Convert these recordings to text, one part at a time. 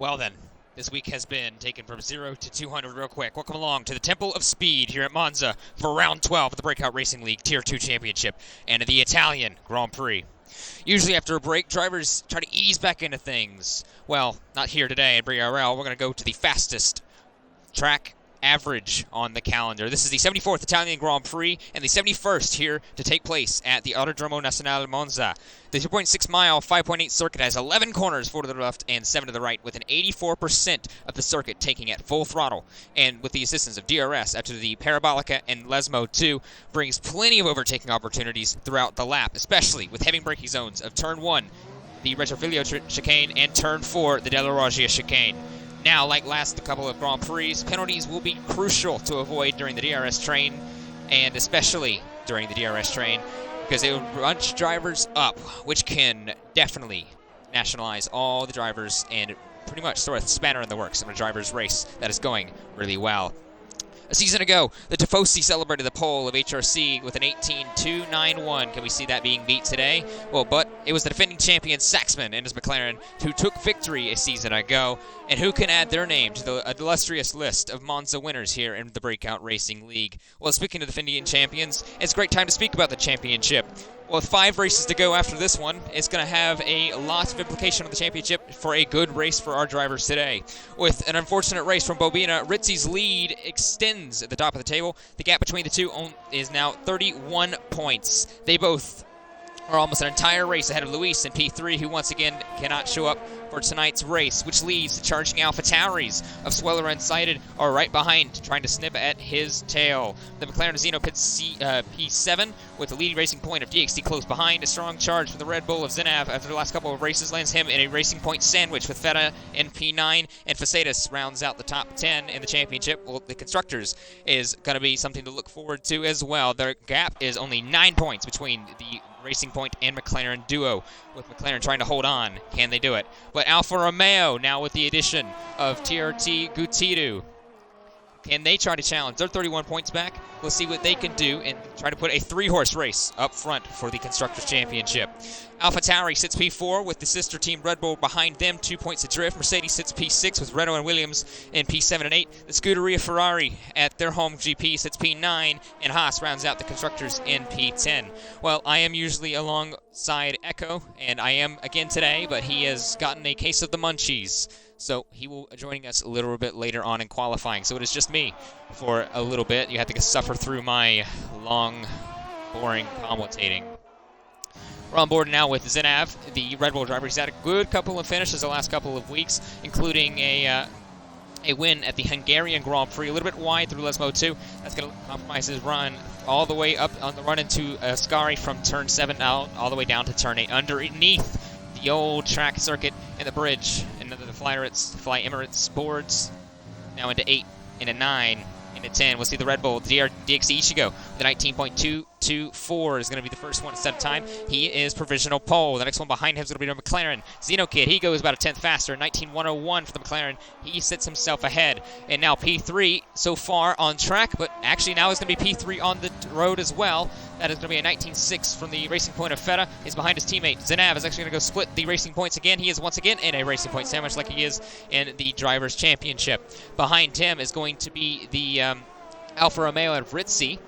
Well then, this week has been taken from 0 to 200 real quick. Welcome along to the Temple of Speed here at Monza for round 12 of the Breakout Racing League Tier 2 Championship and the Italian Grand Prix. Usually after a break, drivers try to ease back into things. Well, not here today at BRL. We're going to go to the fastest track average on the calendar. This is the 74th Italian Grand Prix and the 71st here to take place at the Autodromo Nazionale Monza. The 2.6 mile, 5.8 circuit has 11 corners, 4 to the left and 7 to the right, with an 84% of the circuit taking at full throttle. And with the assistance of DRS after the Parabolica and Lesmo 2 brings plenty of overtaking opportunities throughout the lap, especially with heavy braking zones of Turn 1, the Retrofiglio chicane, and Turn 4, the Della Roggia chicane. Now, like last couple of Grand Prix, penalties will be crucial to avoid during the DRS train, and especially during the DRS train, because it will bunch drivers up, which can definitely nationalize all the drivers and pretty much throw a spanner in the works of a driver's race that is going really well. A season ago, the Tifosi celebrated the pole of HRC with an 18.291. Can we see that being beat today? Well, but it was the defending champion Saxman and his McLaren who took victory a season ago, and who can add their name to the illustrious list of Monza winners here in the Breakout Racing League. Well, speaking of defending champions, it's a great time to speak about the championship. Well, with 5 races to go after this one, it's going to have a lot of implication on the championship for a good race for our drivers today. With an unfortunate race from Bobina, Rizzi's lead extends at the top of the table. The gap between the two is now 31 points. They both are almost an entire race ahead of Luis in P3, who once again cannot show up for tonight's race, which leads to charging AlphaTauris of Sweller Unsighted are right behind, trying to snip at his tail. The McLaren Zeno pits P7 with the leading racing point of DXT close behind. A strong charge from the Red Bull of Zinav after the last couple of races lands him in a racing point sandwich with Feta in P9, and Facetas rounds out the top 10 in the championship. Well, the Constructors is going to be something to look forward to as well. Their gap is only 9 points between the Racing Point and McLaren duo, with McLaren trying to hold on. Can they do it? But Alfa Romeo, now with the addition of TRT Gutiérrez, can they try to challenge? They're 31 points back. We'll see what they can do and try to put a 3-horse race up front for the Constructors' Championship. AlphaTauri sits P4 with the sister team Red Bull behind them, 2 points adrift. Mercedes sits P6 with Renault and Williams in P7 and 8. The Scuderia Ferrari at their home GP sits P9, and Haas rounds out the Constructors in P10. Well, I am usually alongside Echo, and I am again today, but he has gotten a case of the munchies. So he will be joining us a little bit later on in qualifying. So it is just me for a little bit. You have to suffer through my long, boring commentating. We're on board now with Zinav, the Red Bull driver. He's had a good couple of finishes the last couple of weeks, including a win at the Hungarian Grand Prix, a little bit wide through Lesmo 2. That's going to compromise his run all the way up on the run into Ascari from turn 7 now, all the way down to turn 8, underneath the old track circuit and the bridge, and the Fly Emirates boards, now into 8, into 9, into 10. We'll see the Red Bull DXE Ichigo with a 19.224 is going to be the first one to set time. He is provisional pole. The next one behind him is going to be the McLaren Zeno Kid. He goes about a 10th faster, 19.101 for the McLaren. He sits himself ahead. And now P3 so far on track, but actually now it's going to be P3 on the road as well. That is going to be a 19.6 from the Racing Point of Feta. He's behind his teammate. Zinav is actually going to go split the Racing Points again. He is once again in a Racing Point sandwich like he is in the Drivers' Championship. Behind him is going to be the Alfa Romeo and Rizzi,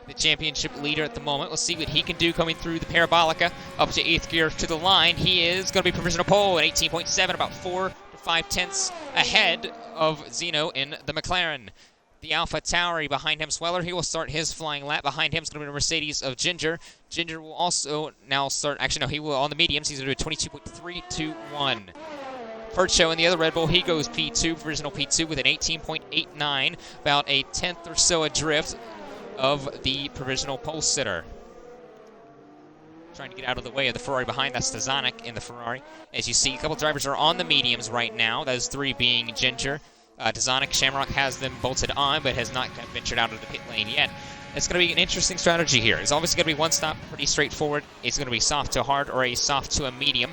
the championship leader at the moment. We'll see what he can do coming through the Parabolica up to 8th gear to the line. He is going to be provisional pole at 18.7, about 4 to 5 tenths ahead of Zeno in the McLaren. The AlphaTauri behind him, Sweller, he will start his flying lap. Behind him is going to be the Mercedes of Ginger. Ginger will also now start, actually no, he will on the mediums. He's going to do a 22.321. Percho in the other Red Bull, he goes P2, provisional P2 with an 18.89, about a 10th or so adrift of the provisional pole sitter. Trying to get out of the way of the Ferrari behind. That's Stazanic in the Ferrari. As you see, a couple drivers are on the mediums right now. Those 3 being Ginger. Stazanic, Shamrock has them bolted on, but has not ventured out of the pit lane yet. It's going to be an interesting strategy here. It's obviously going to be one stop, pretty straightforward. It's going to be soft to hard or a soft to a medium.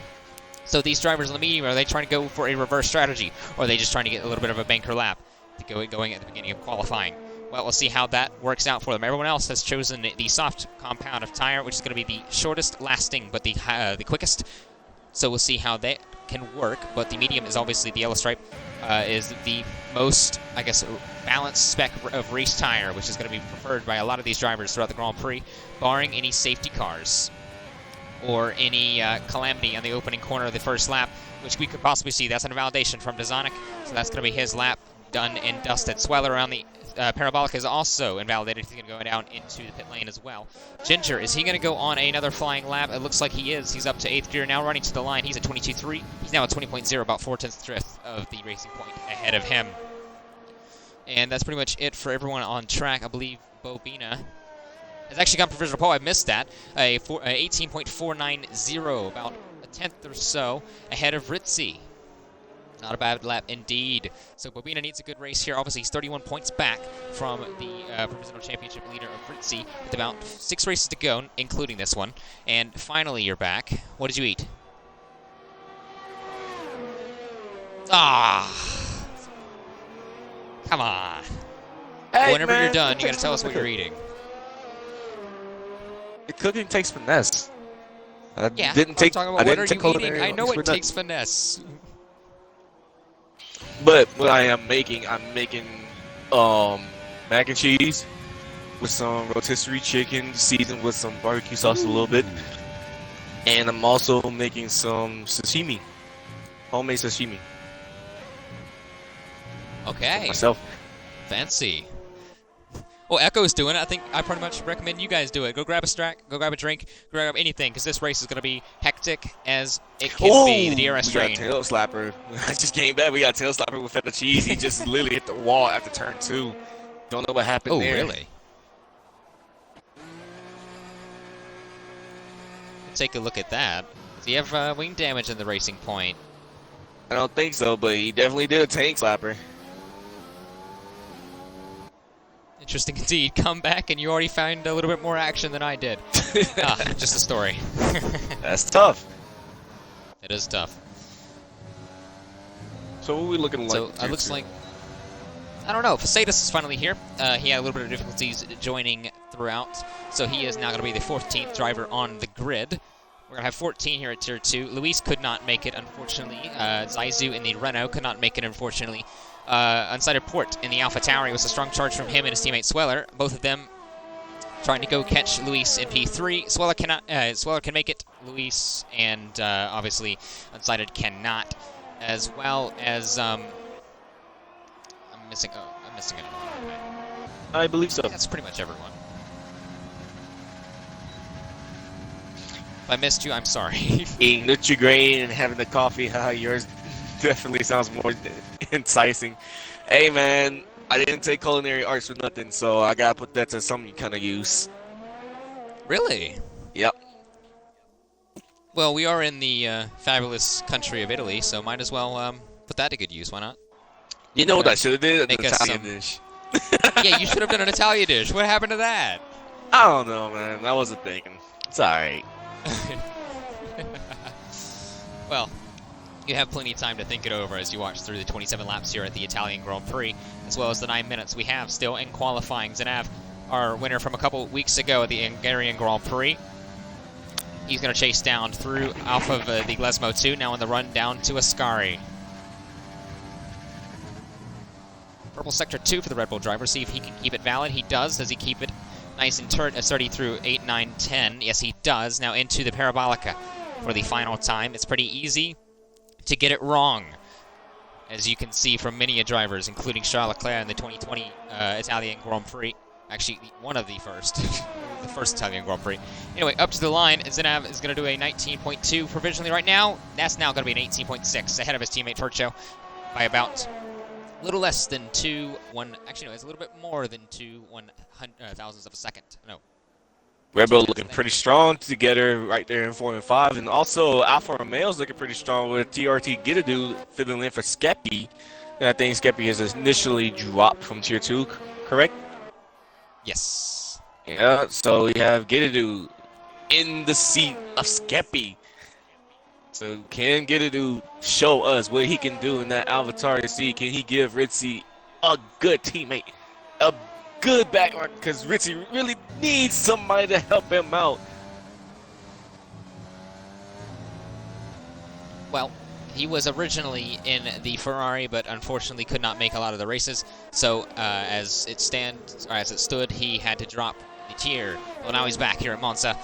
So these drivers on the medium, are they trying to go for a reverse strategy? Or are they just trying to get a little bit of a banker lap going at the beginning of qualifying? Well, we'll see how that works out for them. Everyone else has chosen the soft compound of tire, which is going to be the shortest lasting, but the quickest. So we'll see how that can work, but the medium is obviously the yellow stripe is the most, I guess, balanced spec of race tire, which is going to be preferred by a lot of these drivers throughout the Grand Prix, barring any safety cars or any calamity on the opening corner of the first lap, which we could possibly see. That's an invalidation from Dezonic, so that's going to be his lap done and dusted. Sweller around the Parabolic is also invalidated. He's going to go down into the pit lane as well. Ginger, is he going to go on another flying lap? It looks like he is. He's up to 8th gear now, running to the line. He's at 22.3. He's now at 20.0, about 4/10 of the racing point ahead of him. And that's pretty much it for everyone on track. I believe Bobina has actually gone provisional pole. I missed that. 18.490, about a 10th or so ahead of Ritzy. Not a bad lap indeed. So Bobina needs a good race here. Obviously, he's 31 points back from the provisional championship leader of Ritzy with about 6 races to go, including this one. And finally, you're back. What did you eat? Ah! Come on. Hey, Whenever man, you're done, you gotta tell us what you're eating. The cooking takes finesse. I Yeah, didn't take. talking I about what didn't are take you eating? culinary I know arts it for takes nothing. finesse. But what I'm making mac and cheese with some rotisserie chicken seasoned with some barbecue sauce a little bit. And I'm also making some sashimi. Homemade sashimi. Okay. Myself. Fancy. Well, Echo's doing it. I think I pretty much recommend you guys do it. Go grab a go grab a drink, go grab anything, because this race is going to be hectic as it can be. The DRS train. We got tail slapper. I just came back. We got tail slapper with feta cheese. He just literally hit the wall after turn 2. Don't know what happened there. Oh, really? Take a look at that. Does he have wing damage in the racing point? I don't think so, but he definitely did a tank slapper. Interesting indeed. Come back and you already found a little bit more action than I did. Just a story. That's tough. It is tough. So what are we looking like? So it looks like, I don't know, Facetus is finally here. He had a little bit of difficulties joining throughout, so he is now going to be the 14th driver on the grid. We're going to have 14 here at Tier 2. Luis could not make it, unfortunately. Zaizu in the Renault could not make it, unfortunately. Unsighted Port in the Alpha Tower. It was a strong charge from him and his teammate Sweller. Both of them trying to go catch Luis in P3. Sweller cannot. Sweller can make it. Luis and obviously Unsighted cannot, as well as I'm missing. Oh, I'm missing another one. I believe so. That's pretty much everyone. If I missed you, I'm sorry. Eating Nutri-Grain and having the coffee. Yours definitely sounds more enticing. Hey man, I didn't take culinary arts for nothing, so I gotta put that to some kind of use. Really? Yep. Well, we are in the fabulous country of Italy, so might as well put that to good use. Why not? You know what I should have did? An Make us Italian some- dish. Yeah, you should have done an Italian dish. What happened to that? I don't know, man. I wasn't thinking. It's alright. Well, you have plenty of time to think it over as you watch through the 27 laps here at the Italian Grand Prix, as well as the 9 minutes we have still in qualifying. Zanav, our winner from a couple weeks ago at the Hungarian Grand Prix, he's going to chase down through off of the Glesmo 2, now on the run down to Ascari. Purple Sector 2 for the Red Bull driver. See if he can keep it valid. He does. Does he keep it nice and sturdy through 8, 9, 10? Yes, he does. Now into the Parabolica for the final time. It's pretty easy to get it wrong, as you can see from many drivers, including Charles Leclerc in the 2020 Italian Grand Prix. Actually, one of the first. The first Italian Grand Prix. Anyway, up to the line, Zinav is going to do a 19.2 provisionally right now. That's now going to be an 18.6 ahead of his teammate Fercho by about a little less than 1. Actually, no, it's a little bit more than 0.02 of a second. No. Red Bull looking pretty strong together right there in 4 and 5. And also, Alfa Romeo's looking pretty strong with TRT Gitadu filling in for Skeppy. And I think Skeppy has initially dropped from Tier 2, correct? Yes. Yeah, so we have Gitadu in the seat of Skeppy. So can Gitadu show us what he can do in that AlphaTauri seat? Can he give Ritzy a good teammate? A good background, because Ritzy really needs somebody to help him out. Well, He was originally in the Ferrari, but unfortunately could not make a lot of the races. So as it stood, he had to drop the tier. Well, now he's back here at Monza.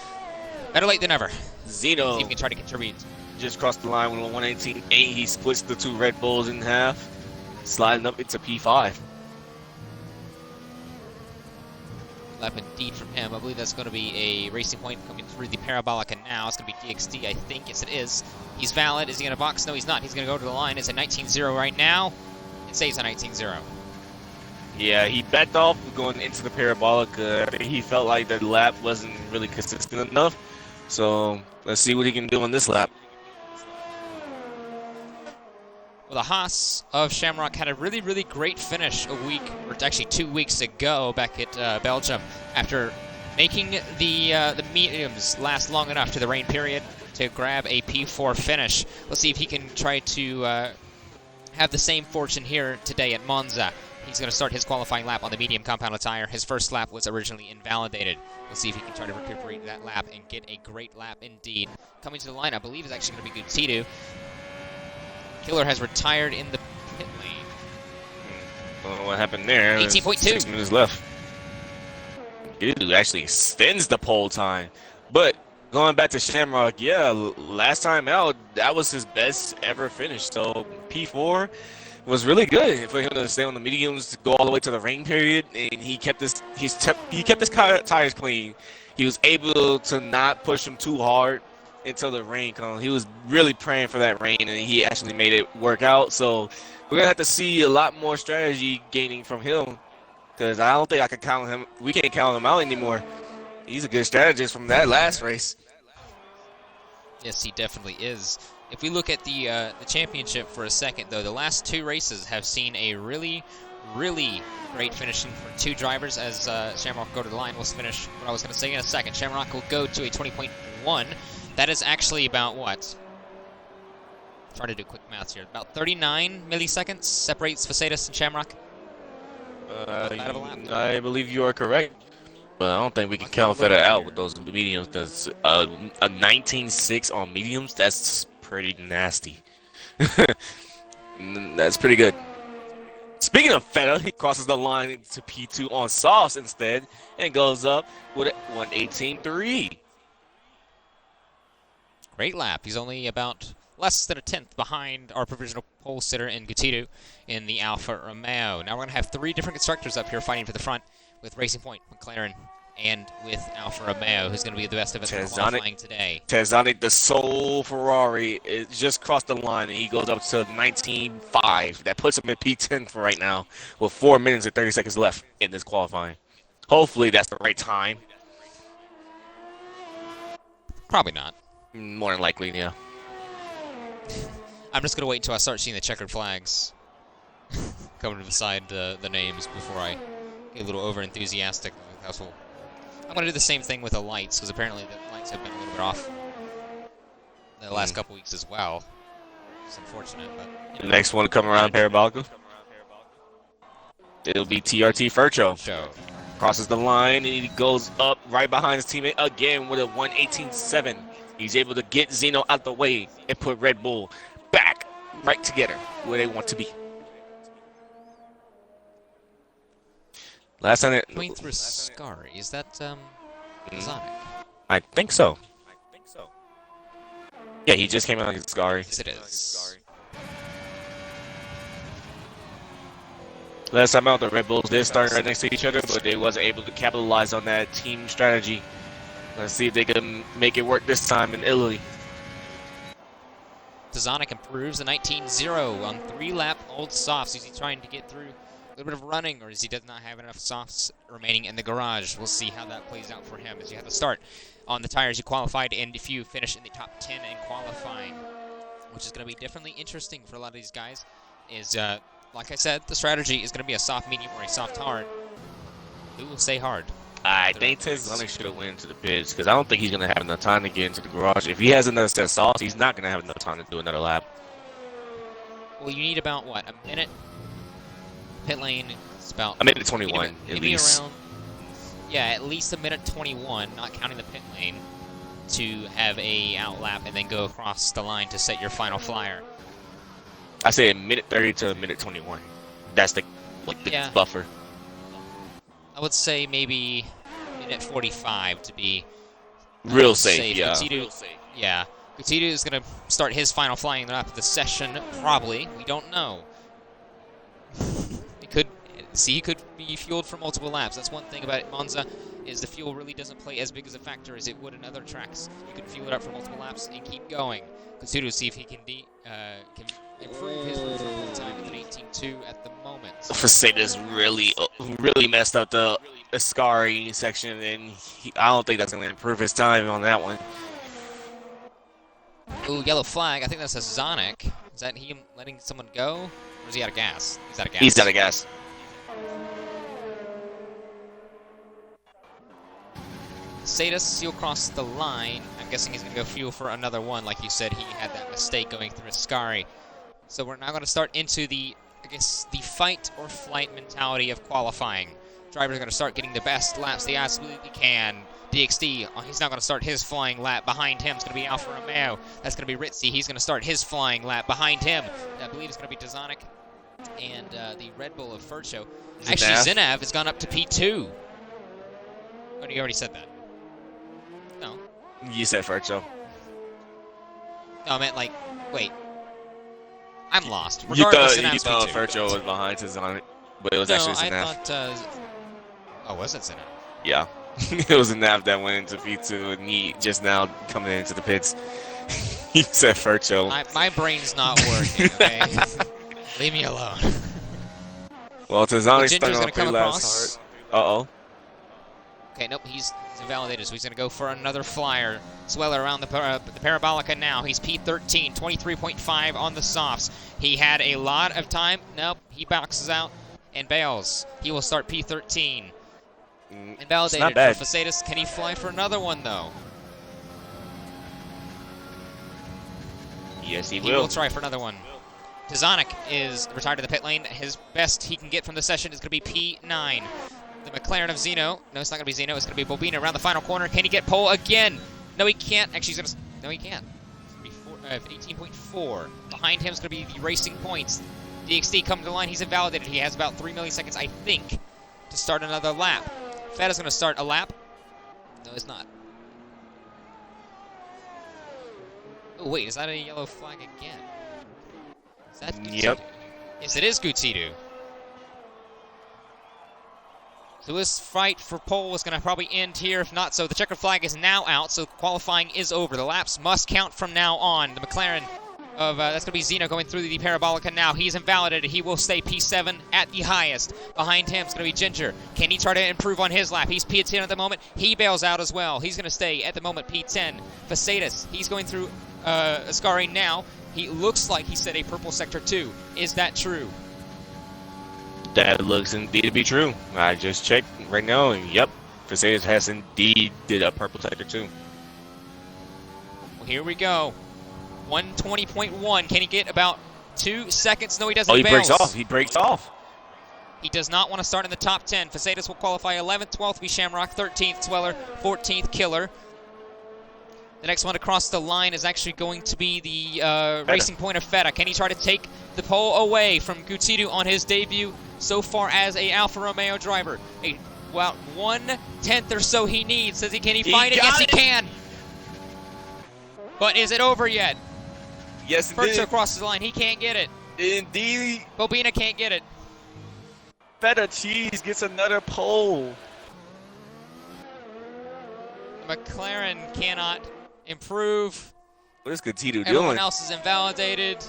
Better late than never. Zeno See if he can try to contribute. just crossed the line with a 118.8. He splits the two Red Bulls in half, sliding up into P5. Lap indeed from him. I believe that's going to be a racing point coming through the parabolic, and now it's going to be DXD, I think. Yes, it is. He's valid. Is he going to box? No, he's not. He's going to go to the line. It's a 19.0 right now. It stays a 19.0. Yeah, he backed off going into the parabolic. He felt like the lap wasn't really consistent enough. So let's see what he can do on this lap. Well, the Haas of Shamrock had a really, really great finish a week, or actually 2 weeks ago back at Belgium, after making the mediums last long enough to the rain period to grab a P4 finish. Let's see if he can try to have the same fortune here today at Monza. He's going to start his qualifying lap on the medium compounded tire. His first lap was originally invalidated. We'll see if he can try to recuperate that lap and get a great lap indeed. Coming to the line, I believe, is actually going to be Gutidu. Killer has retired in the pit lane. Don't know what happened there. 18.2. 6 minutes left. Dude actually extends the pole time. But going back to Shamrock, yeah, last time out, that was his best ever finish. So P4 was really good for him to stay on the mediums, to go all the way to the rain period, and he kept his tires clean. He was able to not push them too hard until the rain comes. He was really praying for that rain, and he actually made it work out. So we're gonna have to see a lot more strategy gaining from him, because I don't think I can count him. We can't count him out anymore. He's a good strategist from that last race. Yes, he definitely is. If we look at the championship for a second, though, the last two races have seen a really, really great finishing for two drivers as Shamrock go to the line. We'll finish what I was going to say in a second. Shamrock will go to a 20.1. That is actually about what? Try to do quick maths here. About 39 milliseconds separates Facetas and Shamrock. I believe you are correct. But I don't think we can count that out with those mediums. Because a 19.6 on mediums, that's pretty nasty. That's pretty good. Speaking of Feta, he crosses the line to P2 on softs instead and goes up with a 118.3. Great lap. He's only about less than a tenth behind our provisional pole sitter in Gutidu in the Alfa Romeo. Now we're going to have three different constructors up here fighting for the front with Racing Point, McLaren, and with Alfa Romeo, who's going to be the best of us in qualifying today. Tezzanic, the sole Ferrari, it just crossed the line, and he goes up to 19.5. That puts him in P10 for right now with 4 minutes and 30 seconds left in this qualifying. Hopefully that's the right time. Probably not. More than likely, yeah. I'm just going to wait until I start seeing the checkered flags coming to the side the names before I get a little over-enthusiastic. I'm going to do the same thing with the lights, because apparently the lights have been a little bit off the last couple weeks as well. It's unfortunate, but... The next one to come around Parabolica, it'll be TRT Fercho. Crosses the line, and he goes up right behind his teammate again with a 118.7. He's able to get Zeno out the way and put Red Bull back right together where they want to be. Last time going through Scari, is that Sonic? I think so. Yeah, he just came out of Scari. Yes, it is. Last time out, the Red Bulls did start right next to each other, but they wasn't able to capitalize on that team strategy. Let's see if they can make it work this time in Italy. Tazonic improves the 19.0 on 3-lap old softs. Is he trying to get through a little bit of running, or does he does not have enough softs remaining in the garage? We'll see how that plays out for him as you have to start on the tires you qualified, and if you finish in the top 10 in qualifying, which is going to be definitely interesting for a lot of these guys, is, like I said, the strategy is going to be a soft medium or a soft hard. Who will stay hard? I think Tezzanic should have went to the pits, because I don't think he's going to have enough time to get into the garage. If he has another set of softs, he's not going to have enough time to do another lap. Well, you need about, what, a minute? Pit lane is about... A minute 21, at least. Around, yeah, at least a minute 21, not counting the pit lane, to have a out lap and then go across the line to set your final flyer. I say a minute 30 to a minute 21. That's the Yeah. buffer. I would say maybe minute 45 to be Real safe, yeah. Yeah. Gutidu is going to start his final flying lap of the session, probably. We don't know. He could be fueled for multiple laps. That's one thing about Monza, is the fuel really doesn't play as big as a factor as it would in other tracks. You can fuel it up for multiple laps and keep going. Gutidu, see if he can improve his road time with an 18.2 at the moment. Faceda's really messed up the Ascari section, and I don't think that's going to improve his time on that one. Ooh, yellow flag. I think that's a Zonic. Is that him letting someone go? Or is he out of gas? He's out of gas. He's out of gas. Sadus, he'll cross the line. I'm guessing he's going to go fuel for another one. Like you said, he had that mistake going through Ascari. So we're now going to start into the fight or flight mentality of qualifying. Drivers are going to start getting the best laps they absolutely can. DXD, he's now going to start his flying lap. Behind him is going to be Alfa Romeo. That's going to be Ritzy. He's going to start his flying lap. Behind him, I believe it's going to be Dazonic and the Red Bull of Fercho. Actually, Zinav has gone up to P2. Oh, you already said that. No. You said Fercho. No, I meant wait. I'm lost. You Regardless, thought Fercho was behind Dazonic, but it was actually Zinav. Was it Zinav? Yeah. It was a Nav that went into P2, and he just now coming into the pits. He said Fercho. My brain's not working, okay? Leave me alone. Well, Tazanic's Ginger's stuck on 3 laps hard. Uh-oh. Okay, nope, he's invalidated, so he's going to go for another flyer. Sweller around the Parabolica now. He's P13, 23.5 on the softs. He had a lot of time. Nope, he boxes out and bails. He will start P13. Invalidated for Facedas. Can he fly for another one, though? Yes, he will. He will try for another one. Tazonic is retired to the pit lane. His best he can get from the session is going to be P9. The McLaren of Zeno. No, it's not going to be Zeno. It's going to be Bobina around the final corner. Can he get pole again? No, he can't. Actually, he's going to... No, he can't. It's going to be 18.4. Behind him is going to be the Racing Points. DXD coming to the line. He's invalidated. He has about 3 milliseconds, I think, to start another lap. Fetta's going to start a lap. No, it's not. Oh, wait. Is that a yellow flag again? Is that Gutidu? Yep. Yes, it is Gutidu. So this fight for pole is going to probably end here. If not, so the checkered flag is now out, so qualifying is over. The laps must count from now on. The McLaren of, that's going to be Zeno going through the Parabolica now. He's invalidated. He will stay P7 at the highest. Behind him is going to be Ginger. Can he try to improve on his lap? He's P10 at the moment. He bails out as well. He's going to stay at the moment P10. Facedas, he's going through Ascari now. He looks like he said a purple sector 2. Is that true? That looks indeed to be true. I just checked right now, and yep, Facedas has indeed did a purple sector 2. Well, here we go. 120.1. Can he get about 2 seconds? No, he doesn't. Oh, he bails. breaks off. He breaks off. He does not want to start in the top 10. Facedas will qualify 11th, 12th be Shamrock, 13th Sweller, 14th Killer. The next one to cross the line is actually going to be the Racing Point of Feta. Can he try to take the pole away from Gutidu on his debut so far as a Alfa Romeo driver? Well, 1/10 or so he needs. Can he find it? Yes, he can. But is it over yet? Yes, it Fercho did. crosses the line. He can't get it. Indeed. Bobina can't get it. Feta Cheese gets another pole. McLaren cannot improve. What is Gutidu doing? Everyone else is invalidated.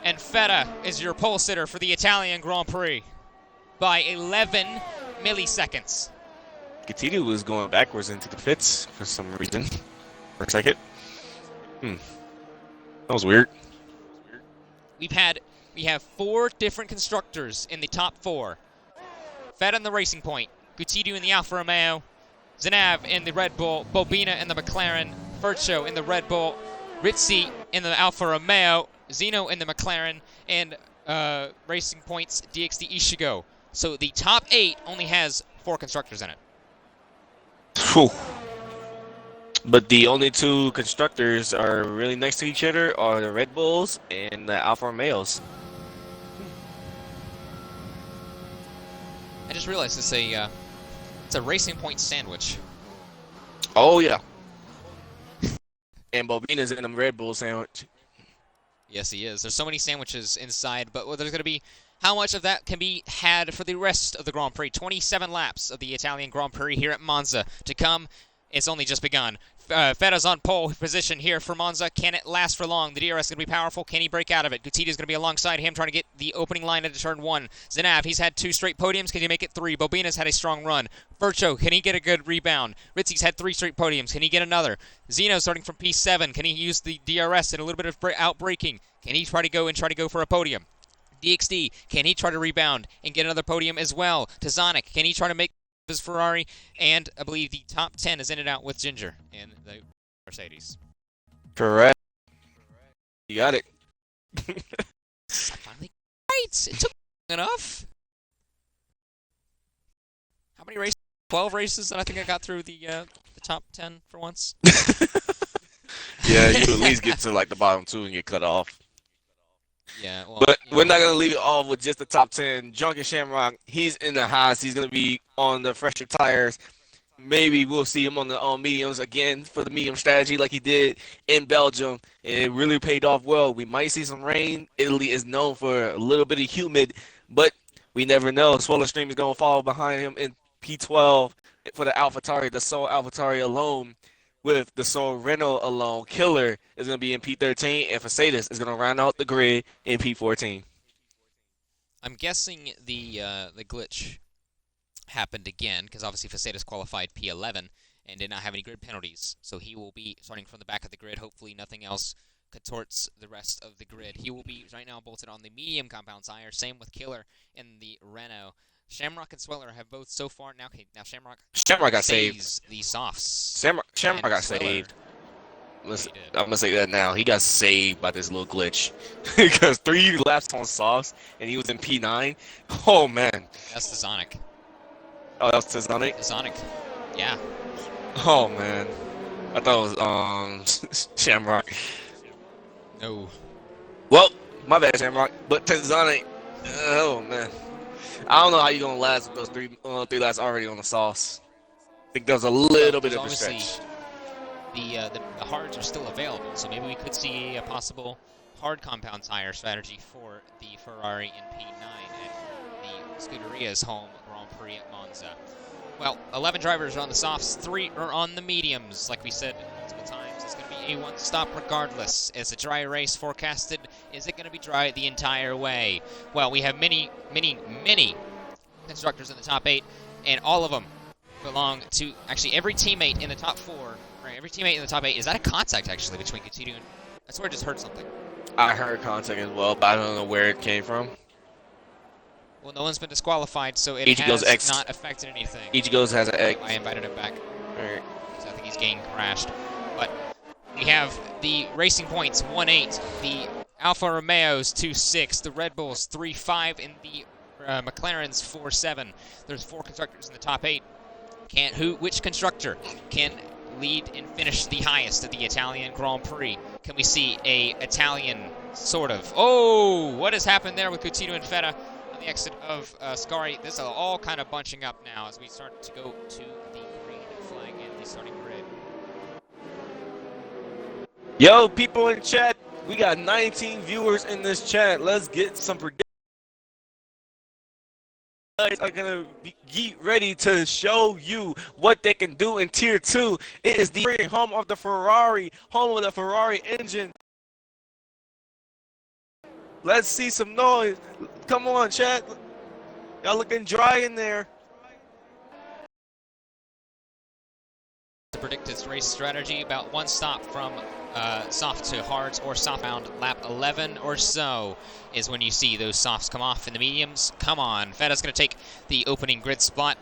And Feta is your pole sitter for the Italian Grand Prix by 11 milliseconds. Gutidu was going backwards into the pits for some reason. For a second. That was weird. We have 4 different constructors in the top 4. Feta in the Racing Point, Gutidu in the Alfa Romeo, Zinav in the Red Bull, Bobina in the McLaren, Fercho in the Red Bull, Ritzy in the Alfa Romeo, Zeno in the McLaren, and Racing Point's DXD Ishigo. So the top 8 only has 4 constructors in it. Whew. But the only two constructors are really next to each other are the Red Bulls and the Alfa Romeos. I just realized it's a Racing Point sandwich. Oh yeah. And Bobina's in the Red Bull sandwich. Yes, he is. There's so many sandwiches inside, but there's going to be how much of that can be had for the rest of the Grand Prix. 27 laps of the Italian Grand Prix here at Monza to come. It's only just begun. Vetta's on pole position here for Monza. Can it last for long? The DRS is going to be powerful. Can he break out of it? Gutierrez is going to be alongside him trying to get the opening line into turn 1. Zanav, he's had 2 straight podiums. Can he make it 3? Bobina's had a strong run. Vircho, can he get a good rebound? Ritzy's had 3 straight podiums. Can he get another? Zeno starting from P7. Can he use the DRS and a little bit of outbraking? Can he try to go for a podium? DXD, can he try to rebound and get another podium as well? Tazonic, can he try to make his Ferrari? And I believe the top 10 is in and out with Ginger and the Mercedes. Correct. You got it. I finally right. It took long enough. How many races? 12 races, and I think I got through the top 10 for once. Yeah, you at least get to like the bottom 2 and get cut off. Yeah, well, but we're not gonna leave it off with just the top 10. Drunken Shamrock, he's in the highs. He's gonna be on the fresher tires. Maybe we'll see him on the mediums again for the medium strategy like he did in Belgium, and it really paid off well. We might see some rain. Italy is known for a little bit of humid, but we never know. Swollen Stream is gonna follow behind him in P12 for the AlphaTauri, the sole AlphaTauri alone. With the sole Renault alone, Killer is going to be in P13, and Facetas is going to round out the grid in P14. I'm guessing the glitch happened again, because obviously Facetas qualified P11 and did not have any grid penalties, so he will be starting from the back of the grid. Hopefully nothing else contorts the rest of the grid. He will be right now bolted on the medium compound tire, same with Killer in the Renault. Shamrock and Sweller have both so far now. Okay, now Shamrock got saved. The softs. Shamrock got saved. Listen, I'm gonna say that now. He got saved by this little glitch because 3 laps on softs and he was in P9. Oh man. That's the Zonic. Oh, that was the Zonic. The Zonic. Yeah. Oh man. I thought it was Shamrock. No. Well, my bad, Shamrock. But Tazonic. Oh man. I don't know how you're going to last with those 3 laps already on the sauce. I think there's a little bit of a stretch. The hards are still available, so maybe we could see a possible hard compound tire strategy for the Ferrari in P9 at the Scuderia's home Grand Prix at Monza. Well, 11 drivers are on the softs, 3 are on the mediums. Like we said multiple times, it's going to be a one-stop regardless. It's a dry race forecasted. Is it going to be dry the entire way? Well, we have many constructors in the top 8, and all of them belong to actually every teammate in the top 4. Right, every teammate in the top 8. Is that a contact actually between Coutinho and? I swear I just heard something. I heard contact as well, but I don't know where it came from. Well, no one's been disqualified, so it Ichigo's has not affected anything. Ichigo's has an X. I invited him back. All right. So I think he's getting crashed. But we have the Racing Points 1-8, the Alfa Romeos 2-6, the Red Bulls 3-5, and the McLarens 4-7. There's 4 constructors in the top 8. Which constructor can lead and finish the highest at the Italian Grand Prix? Can we see a Italian sort of? Oh, what has happened there with Coutinho and Feta on the exit of Scari? This is all kind of bunching up now as we start to go to the green flag in the starting grid. Yo, people in chat, we got 19 viewers in this chat. Let's get some predictions. Are gonna get ready to show you what they can do in Tier 2. It is the home of the Ferrari, home of the Ferrari engine. Let's see some noise. Come on, chat. Y'all looking dry in there. To predict its race strategy, about one stop from soft to hards or softbound. Lap 11 or so is when you see those softs come off in the mediums. Come on, Fetta's going to take the opening grid spot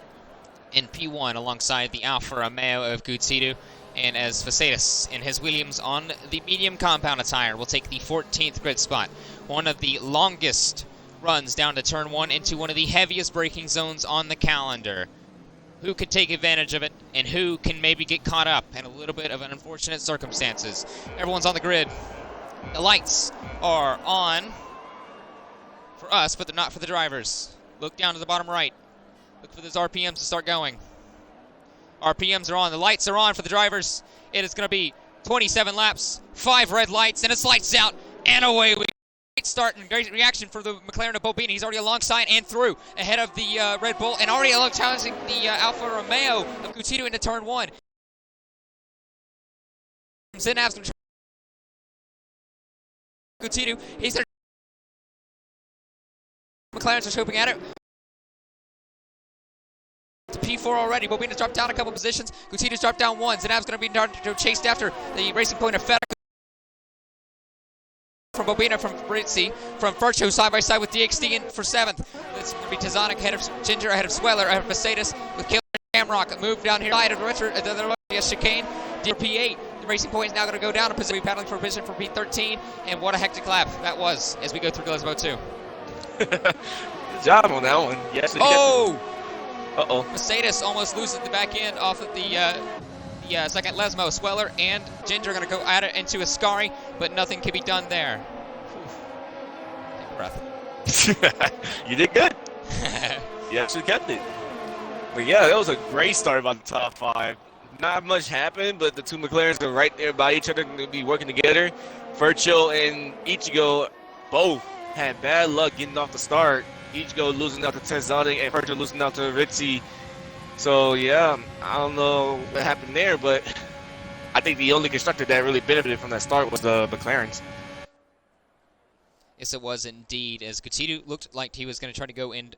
in P1 alongside the Alfa Romeo of Gutierrez, and as Facetas in his Williams on the medium compound tire will take the 14th grid spot. One of the longest runs down to turn 1 into one of the heaviest braking zones on the calendar. who could take advantage of it, and who can maybe get caught up in a little bit of unfortunate circumstances. Everyone's on the grid. The lights are on for us, but they're not for the drivers. Look down to the bottom right. Look for those RPMs to start going. RPMs are on. The lights are on for the drivers. It is going to be 27 laps, 5 red lights, and it's lights out, and away we go. Great start and great reaction for the McLaren of Bobina. He's already alongside and through, ahead of the Red Bull, and already challenging the Alfa Romeo of Gutito into turn 1. Zinab's going to Gutito. He's there. McLaren's just hoping at it. To P4 already. Bobina's dropped down a couple positions. Gutito's dropped down 1. Zinab's going to be chased after the Racing Point of FedEx. From Bobina, from Ritzi, from Virtue side by side with DXD in for 7th. It's going to be Tizanic ahead of Ginger, ahead of Sweller, ahead of Mercedes with Killer Shamrock. Move down here side of Richard, the chicane. P8. The Racing Point is now going to go down a position. We're paddling for a position for P13. And what a hectic lap that was as we go through Glasgow 2. Good job on that one. Yes. Oh! Uh-oh. Mercedes almost loses the back end off of the second Lesmo. Sweller and Ginger are going to go at it into Ascari, but nothing can be done there. Take a breath. You did good. You actually kept it. But yeah, that was a great start by the top 5. Not much happened, but the two McLarens are right there by each other, going to be working together. Virgil and Ichigo both had bad luck getting off the start. Ichigo losing out to Tenzani and Virgil losing out to Ritzi. So yeah, I don't know what happened there, but I think the only constructor that really benefited from that start was the McLarens. Yes, it was indeed, as Gutito looked like he was going to try to go and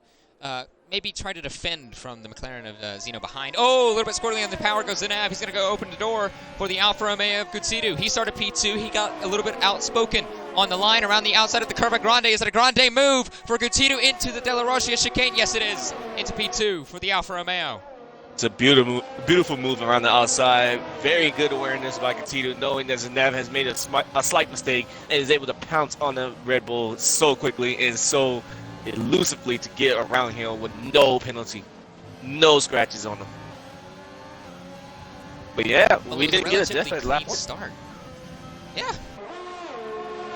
maybe try to defend from the McLaren of Zeno behind. Oh, a little bit squirrely on the power goes Zinav. He's going to go open the door for the Alfa Romeo of Gutito. He started P2. He got a little bit outspoken on the line around the outside of the Curva Grande. Is it a Grande move for Gutito into the Della Roscia chicane? Yes, it is. Into P2 for the Alfa Romeo. It's a beautiful move around the outside. Very good awareness by Gutito, knowing that Zinav has made a slight mistake and is able to pounce on the Red Bull so quickly and so elusively to get around him with no penalty, no scratches on him. But yeah, we didn't get a definite lap start. Yeah.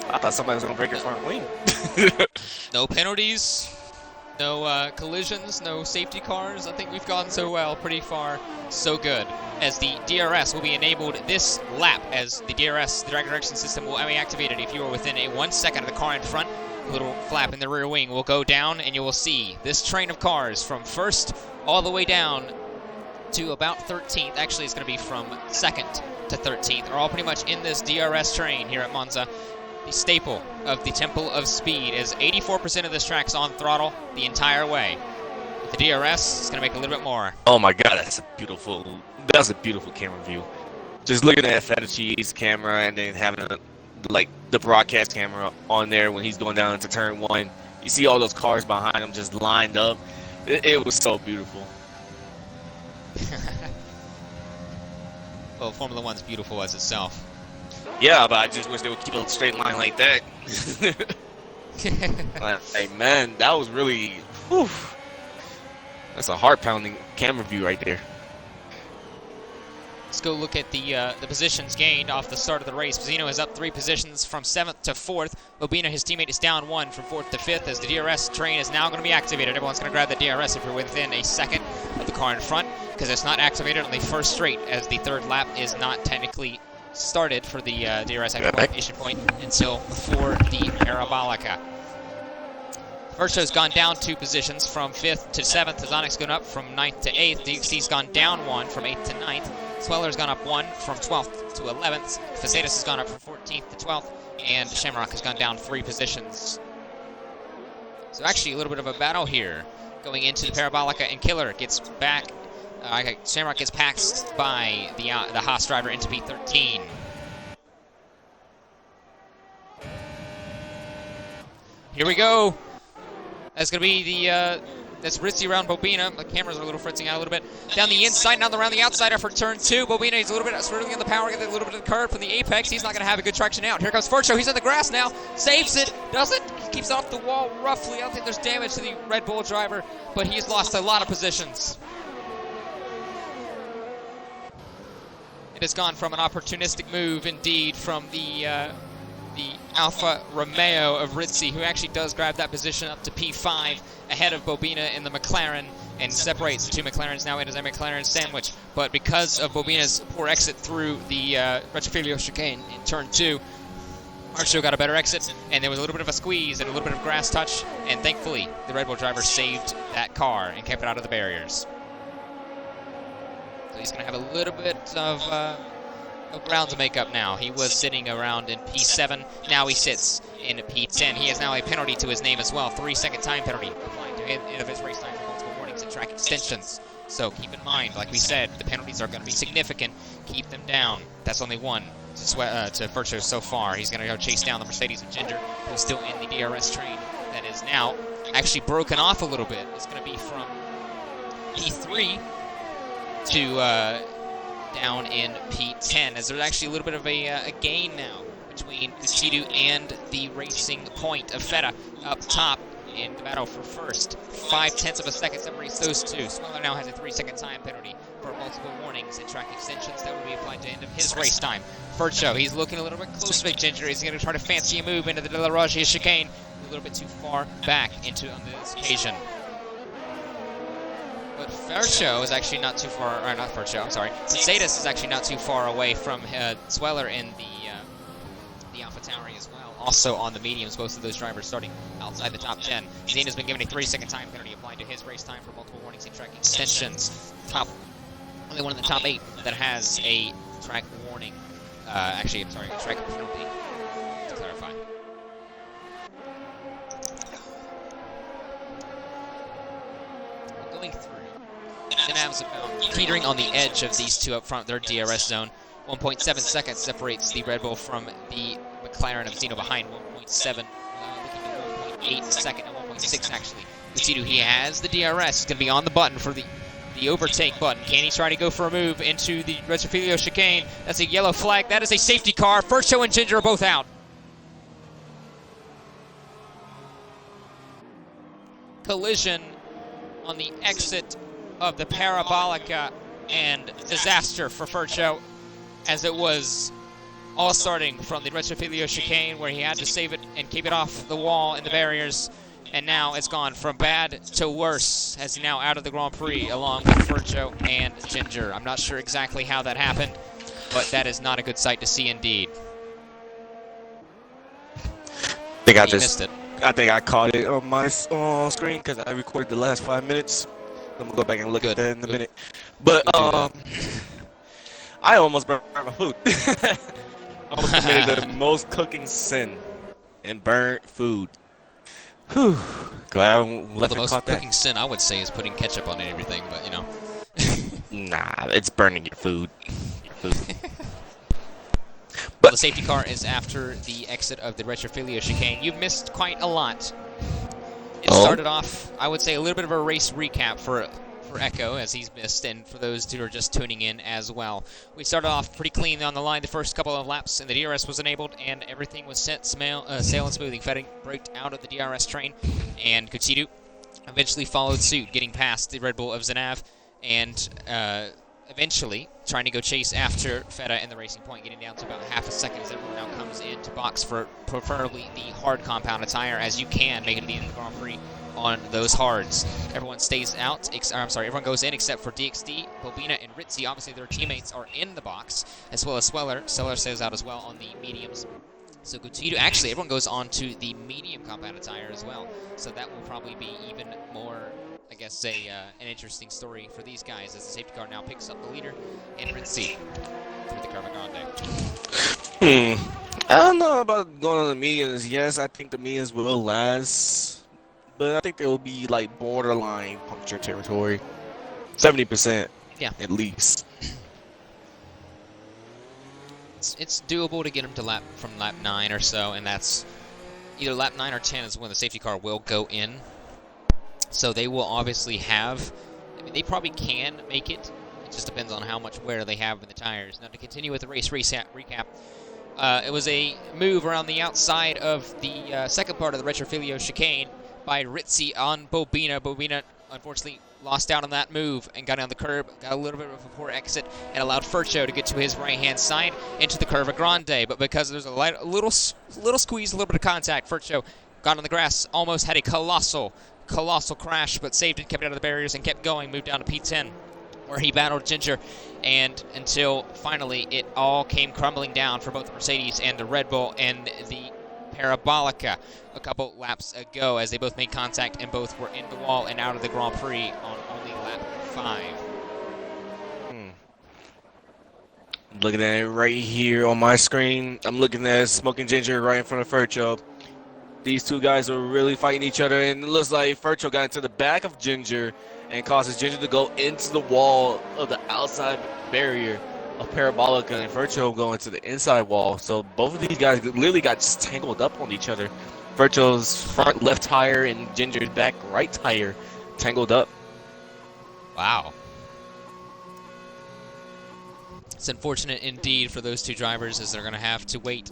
I thought somebody was going to break his front wing. No penalties, no collisions, no safety cars. I think we've gone so well, pretty far, so good. As the DRS will be enabled this lap, as the DRS, the direct direction system, will be activated if you are within 1 second of the car in front. A little flap in the rear wing will go down, and you will see this train of cars from first all the way down to about 13th. Actually, it's going to be from 2nd to 13th. Are all pretty much in this DRS train here at Monza. The staple of the Temple of Speed is 84% of this track's on throttle the entire way. With the DRS, it's going to make a little bit more. Oh my God, that's a beautiful camera view. Just looking at Fedici's camera and then having the broadcast camera on there when he's going down into turn 1. You see all those cars behind him just lined up. It was so beautiful. Well, Formula 1's beautiful as itself. Yeah, but I just wish they would keep a straight line like that. Hey, man, that was really... Whew, that's a heart-pounding camera view right there. Let's go look at the positions gained off the start of the race. Zeno is up 3 positions from 7th to 4th. Bobina, his teammate, is down 1 from 4th to 5th as the DRS train is now going to be activated. Everyone's going to grab the DRS if you're within a second of the car in front, because it's not activated on the first straight, as the third lap is not technically started for the DRS activation point until before the Parabolica. Virtuo's gone down 2 positions from 5th to 7th. Tazonic's gone up from 9th to 8th. DXC's gone down 1 from 8th to 9th. Sweller's gone up 1 from 12th to 11th. Facetas has gone up from 14th to 12th. And Shamrock has gone down 3 positions. So actually a little bit of a battle here going into the Parabolica, and Killer gets back. Shamrock gets passed by the Haas driver into P13. Here we go. That's going to be the, that's Ritzy around Bobina. The cameras are a little fritzing out a little bit. Down the inside, now around the outside after turn 2. Bobina, he's a little bit swirling on the power, getting a little bit of the curve from the apex. He's not going to have a good traction out. Here comes Virtue. He's on the grass now. Saves it. Doesn't. Keeps off the wall roughly. I don't think there's damage to the Red Bull driver, but he's lost a lot of positions. It has gone from an opportunistic move, indeed, from the Alfa Romeo of Rizzi, who actually does grab that position up to P5 ahead of Bobina in the McLaren and separates the two McLarens. Now it is a McLaren sandwich, but because of Bobina's poor exit through the Retrofilio chicane in turn 2, Marcio got a better exit, and there was a little bit of a squeeze and a little bit of grass touch, and thankfully the Red Bull driver saved that car and kept it out of the barriers. So he's going to have a little bit of ground to make up now. He was sitting around in P7. Now he sits in P10. He has now a penalty to his name as well. 3-second time penalty applying to the end of his race time for multiple warnings and track extensions. So keep in mind, like we said, the penalties are going to be significant. Keep them down. That's only one to Virtue so far. He's going to go chase down the Mercedes of Ginger, who's still in the DRS train. That is now actually broken off a little bit. It's going to be from P3 to down in P10, as there's actually a little bit of a gain now between Kutsidu and the Racing Point of Feta up top in the battle for first. 0.5 of a second separates those two. Sweller now has a 3-second time penalty for multiple warnings and track extensions that will be applied to the end of his race time. Fercho, he's looking a little bit close to Ginger. He's going to try to fancy a move into the De La Roggia chicane, a little bit too far back into on this occasion. But Fercho is actually not too far, or not Fercho, I'm sorry. Mercedes is actually not too far away from Sweller in the AlphaTauri as well. Also on the mediums, both of those drivers starting outside the top 10. Zena's been given a 3-second time penalty applied to his race time for multiple warnings and track extensions. Only one of the top 8 that has a track warning. Actually, I'm sorry, a track penalty, to clarify. Going through. Zenav's about teetering on the edge of these two up front, their DRS zone. 1.7 seconds separates the Red Bull from the McLaren of Zeno behind 1.7, looking at 1.8 second and 1.6 actually. Kutsidu, he has the DRS, he's going to be on the button for the overtake button. Can he try to go for a move into the Retrofilio chicane? That's a yellow flag, that is a safety car. Fercho and Ginger are both out. Collision on the exit of the Parabolica, and disaster for Fercho, as it was all starting from the Retrofilio chicane where he had to save it and keep it off the wall and the barriers, and now it's gone from bad to worse as he's now out of the Grand Prix along with Fercho and Ginger. I'm not sure exactly how that happened, but that is not a good sight to see indeed. I missed it. I think I caught it on my screen because I recorded the last 5 minutes. I'm gonna go back and look at that in a minute. But I almost burned my food. I almost committed the most cooking sin and burnt food. Whew. Glad I left the most caught cooking that. sin I would say is putting ketchup on everything, but you know. Nah, it's burning your food. Well, the safety car is after the exit of the Retrofilio chicane. You've missed quite a lot. It started off, I would say, a little bit of a race recap for Echo, as he's missed, and for those who are just tuning in as well. We started off pretty clean on the line the first couple of laps, and the DRS was enabled, and everything was set sailing smoothly. Fetting braked out of the DRS train, and Kutsidu eventually followed suit, getting past the Red Bull of Zenav, and eventually trying to go chase after Feta and the Racing Point, getting down to about half a second as everyone now comes into box for preferably the hard compound tire, as you can make it to the end of the Grand Prix on those hards. Everyone stays out, everyone goes in except for DXD, Bobina, and Rizzi. Obviously their teammates are in the box, as well as Sweller. Sweller stays out as well on the mediums. So Kutsidu, actually everyone goes on to the medium compound tire as well. So that will probably be even more, I guess, an interesting story for these guys, as the safety car now picks up the leader and Rizzi through the Curva Grande. I don't know about going on the mediums. Yes, I think the mediums will last, but I think they will be like borderline puncture territory. 70%, yeah, at least. It's doable to get them to from lap 9 or so, and that's either lap 9 or 10 is when the safety car will go in. So they will obviously have, I mean, they probably can make it. It just depends on how much wear they have in the tires. Now to continue with the race recap, it was a move around the outside of the second part of the Retrofilio chicane by Rizzi on Bobina. Bobina, unfortunately, lost out on that move and got on the curb, got a little bit of a poor exit, and allowed Fercho to get to his right-hand side into the Curva Grande. But because there's a little squeeze, a little bit of contact, Fercho got on the grass, almost had a colossal crash, but saved it, kept it out of the barriers, and kept going, moved down to P10, where he battled Ginger, and until finally it all came crumbling down for both the Mercedes and the Red Bull and the Parabolica a couple laps ago, as they both made contact and both were in the wall and out of the Grand Prix on only lap 5. Looking at it right here on my screen. I'm looking at Smoking Ginger right in front of Fercho. These two guys are really fighting each other, and it looks like Fercho got into the back of Ginger and causes Ginger to go into the wall of the outside barrier of Parabolica, and Fercho going to the inside wall. So both of these guys literally got just tangled up on each other. Fercho's front left tire and Ginger's back right tire tangled up. Wow. It's unfortunate indeed for those two drivers, as they're going to have to wait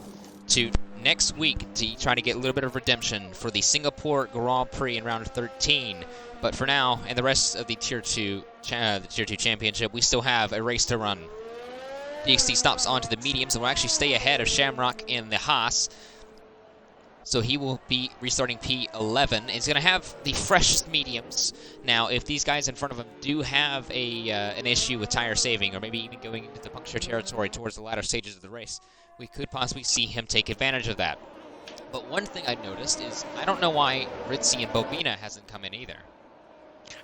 to next week to try to get a little bit of redemption for the Singapore Grand Prix in round 13. But for now, and the rest of the Tier 2 championship, we still have a race to run. DXT stops onto the mediums and will actually stay ahead of Shamrock in the Haas. So he will be restarting P11. He's going to have the freshest mediums. Now, if these guys in front of him do have an issue with tire saving, or maybe even going into the puncture territory towards the latter stages of the race, we could possibly see him take advantage of that. But one thing I've noticed is I don't know why Ritzy and Bobina hasn't come in either.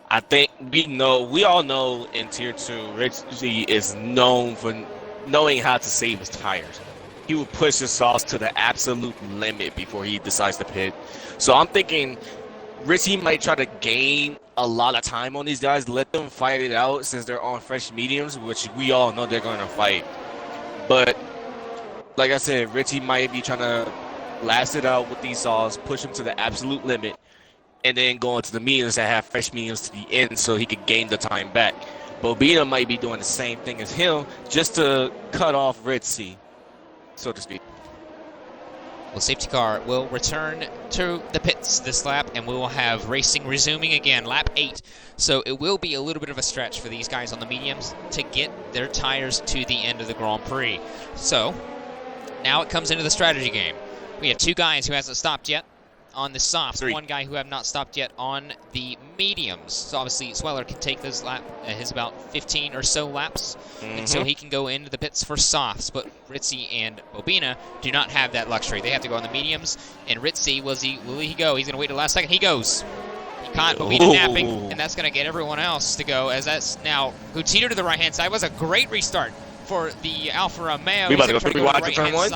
I think we all know in Tier 2, Ritzy is known for knowing how to save his tires. He will push his sauce to the absolute limit before he decides to pit. So I'm thinking Ritzy might try to gain a lot of time on these guys, let them fight it out since they're on fresh mediums, which we all know they're going to fight. But like I said, Ritzy might be trying to last it out with these saws, push them to the absolute limit, and then go into the mediums that have fresh mediums to the end so he could gain the time back. Bobina might be doing the same thing as him just to cut off Ritzy, so to speak. Well, safety car will return to the pits this lap, and we will have racing resuming again, lap 8. So it will be a little bit of a stretch for these guys on the mediums to get their tires to the end of the Grand Prix. So now it comes into the strategy game. We have two guys who hasn't stopped yet on the softs, one guy who have not stopped yet on the mediums. So obviously Sweller can take his about 15 or so laps until he can go into the pits for softs. But Ritzy and Bobina do not have that luxury. They have to go on the mediums. And Ritzy, will he go? He's going to wait the last second. He goes. He caught Bobina napping, and that's going to get everyone else to go, as that's now Gutierrez to the right-hand side. It was a great restart for the Alfa Romeo. We about to go 3 wide to turn 1?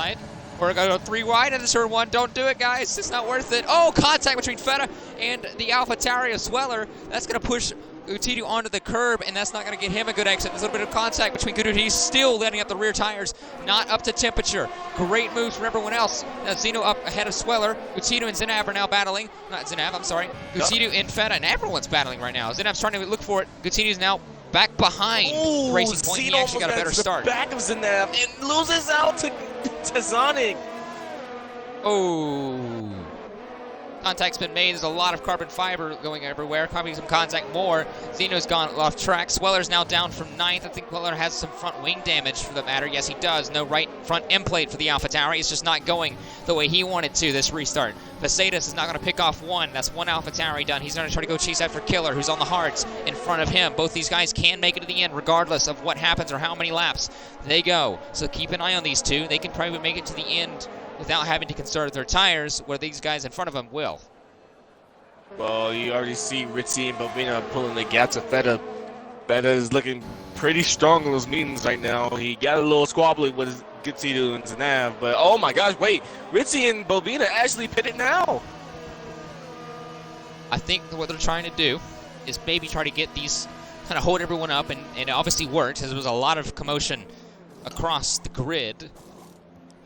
We're going to go 3 wide into turn 1. Don't do it, guys. It's not worth it. Oh, contact between Feta and the AlphaTauri of Sweller. That's going to push Gutierrez onto the curb, and that's not going to get him a good exit. There's a little bit of contact between Gutierrez. He's still letting up the rear tires, not up to temperature. Great moves from everyone else. Now Zeno up ahead of Sweller. Gutierrez and Zinav are now battling. Not Zinav, I'm sorry. Gutierrez and Feta, and everyone's battling right now. Zinav's trying to look for it. Gutierrez is now back behind the Racing Point. He actually got a better start. Back of Zinav and loses out to Zonic. Oh. Contact's been made. There's a lot of carbon fiber going everywhere. Probably some contact more. Zeno's gone off track. Sweller's now down from 9th. I think Sweller has some front wing damage for the matter. Yes, he does. No right front end plate for the AlphaTauri. It's just not going the way he wanted to this restart. Facedas is not going to pick off one. That's one AlphaTauri done. He's going to try to go chase after Killer, who's on the hards in front of him. Both these guys can make it to the end regardless of what happens or how many laps they go. So keep an eye on these two. They can probably make it to the end without having to conserve their tires, where these guys in front of them will. Well, you already see Ritzy and Bobina pulling the gap to Feta. Feta is looking pretty strong in those meetings right now. He got a little squabbly with Gutierrez and Zanav, but oh my gosh, wait, Ritzy and Bobina actually pitted now. I think what they're trying to do is maybe try to get these, kind of hold everyone up, and it obviously worked, as there was a lot of commotion across the grid.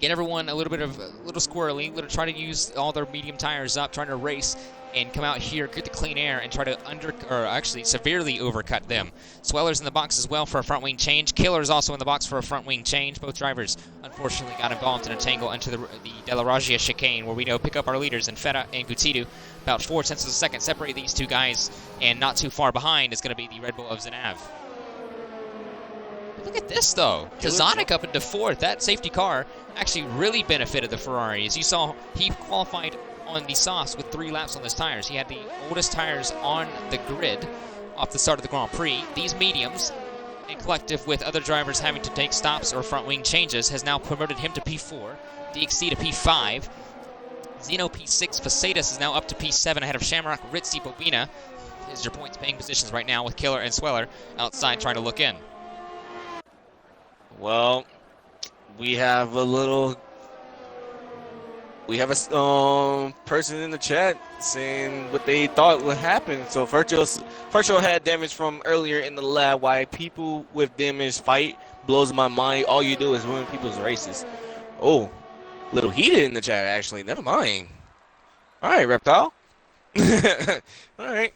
Get everyone a little squirrely, try to use all their medium tires up, trying to race and come out here, get the clean air, and try to severely overcut them. Sweller's in the box as well for a front wing change. Killer's also in the box for a front wing change. Both drivers unfortunately got involved in a tangle into the Della Raggia chicane, where we know pick up our leaders in Feta and Gutidu. About 0.4 of a second separate these two guys, and not too far behind is going to be the Red Bull of Zanav. Look at this, though. Tazonic up into 4th. That safety car actually really benefited the Ferrari. As you saw, he qualified on the softs with 3 laps on his tires. He had the oldest tires on the grid off the start of the Grand Prix. These mediums, in collective with other drivers having to take stops or front wing changes, has now promoted him to P4, DXC to P5, Zeno P6, Facetas is now up to P7 ahead of Shamrock, Ritzy, Bobina. Is your points paying positions right now with Killer and Sweller outside trying to look in. Well, we have a person in the chat saying what they thought would happen. So Fercho had damage from earlier in the lab. Why people with damage fight blows my mind. All you do is ruin people's races. Oh, little heated in the chat actually. Never mind. All right, Reptile. All right.